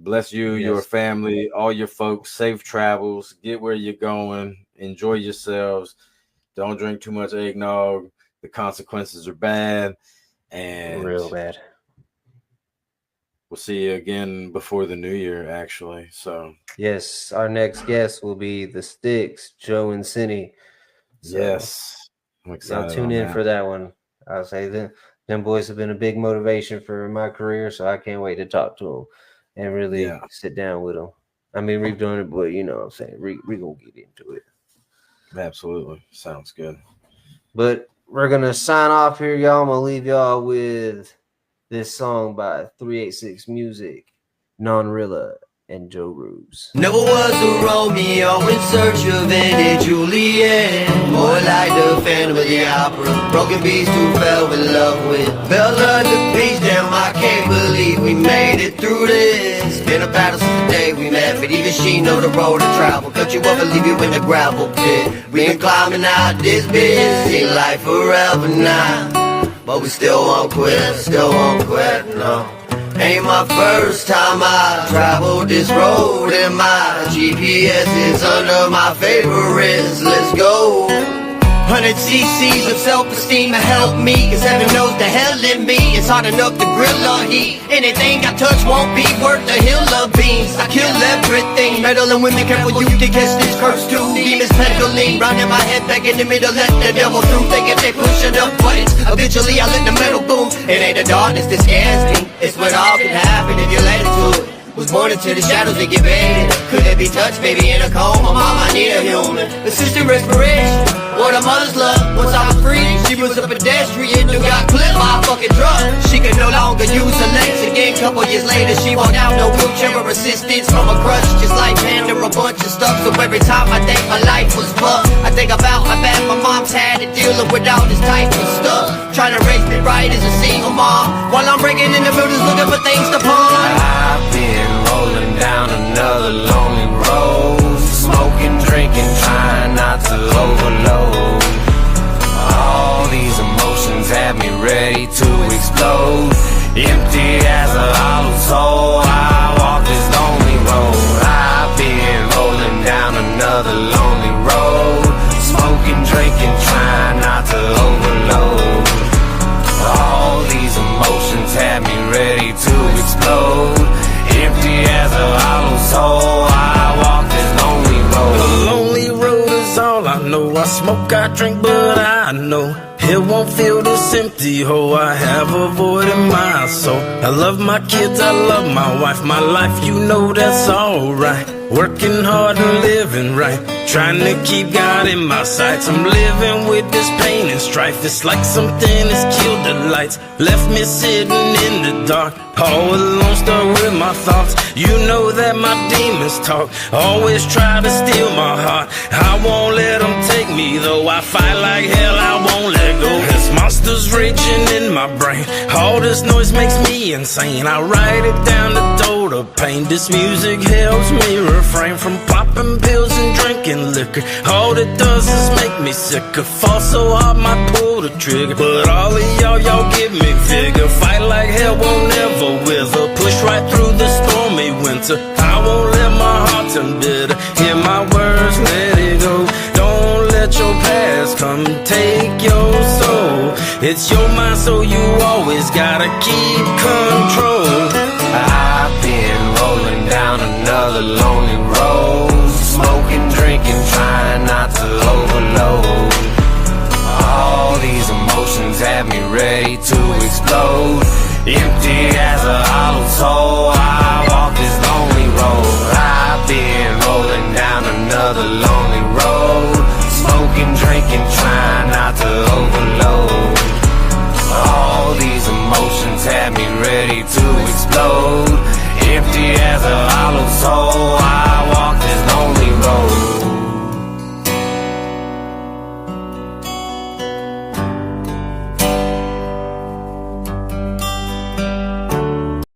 Bless you, your family, all your folks. Safe travels. Get where you're going. Enjoy yourselves. Don't drink too much eggnog. The consequences are bad. And real bad. We'll see you again before the new year, actually. So yes, our next guest will be the Sticks, Joe and Cindy. So yes, I'm excited. Y'all tune in for that one. I'll say them boys have been a big motivation for my career, so I can't wait to talk to them and really sit down with them. I mean, we've done it, but you know what I'm saying. We gonna get into it. Absolutely, sounds good. But we're gonna sign off here, y'all. I'm gonna leave y'all with this song by 386 Music, Non-Rilla, and Joe Ruse. Never was a Romeo in search of any Juliet. More like the Phantom of the Opera. Broken beast who fell in love with Bella the Beast. Damn, I can't believe we made it through this. Been a battle since the day we met, but even she know the road to travel. Cut you up and leave you in the gravel pit. We ain't climbing out this bitch. Ain't life forever now, but we still won't quit, no. Ain't my first time I traveled this road, and my GPS is under my favorites. Let's go. 100 cc's of self-esteem to help me, cause heaven knows the hell in me. It's hard enough to grill or heat. Anything I touch won't be worth a hill of beans. I kill everything. Metal and women, careful you can catch this curse too. Demons pedaling round in my head, back in the middle, let the devil through. Thinking they pushing up buttons. Eventually I let the metal boom. It ain't the darkness that scares me, it's what all can happen if you let it to it. Was born into the shadows that get buried. Could it be touched, baby, in a coma? Mom, I need a human assisted respiration. What a mother's love. Once I was free, she was a pedestrian who got clipped by a fucking truck. She could no longer use her legs again. Couple years later, she walked out, no wheelchair or assistance from a crush. Just like Panda, a bunch of stuff. So every time I think my life was fucked, I think about how bad my mom's had it dealing with all this type of stuff. Trying to raise me right as a single mom, while I'm breaking in the buildings looking for things to pawn. I've been rolling down another lonely road, smoking, drinking, trying not to overload. All these emotions have me ready to explode. Empty as a hollow soul, I walk this lonely road. I've been rolling down another lonely road, smoking, drinking, trying not to overload. All these emotions have me ready to explode. Empty as a hollow soul, I walk this lonely road. The lonely road is all I know. I smoke, I drink, but I know it won't feel this empty hole I have a void in my soul. I love my kids, I love my wife, my life, you know that's alright. Working hard and living right, trying to keep God in my sights. I'm living with this pain and strife. It's like something has killed the lights, left me sitting in the dark, all alone, stuck with my thoughts. You know that my demons talk, always try to steal my heart. I won't let them take me, though I fight like hell, I won't let go. There's monsters raging in my brain, all this noise makes me insane. I write it down to dull the pain. This music helps me refrain from popping pills and drinking liquor. All it does is make me sicker. Fall so hard, might pull the trigger. But all of y'all give me vigor. Fight like hell, won't never wither. Push right through the stormy winter. I won't let my heart turn bitter. Hear my words, let it go. Don't let your past come take your soul. It's your mind, so you always gotta keep control. I've been rolling down another lonely road, smoking, drinking, trying not to overload. All these emotions have me ready to explode, empty as a hollow soul.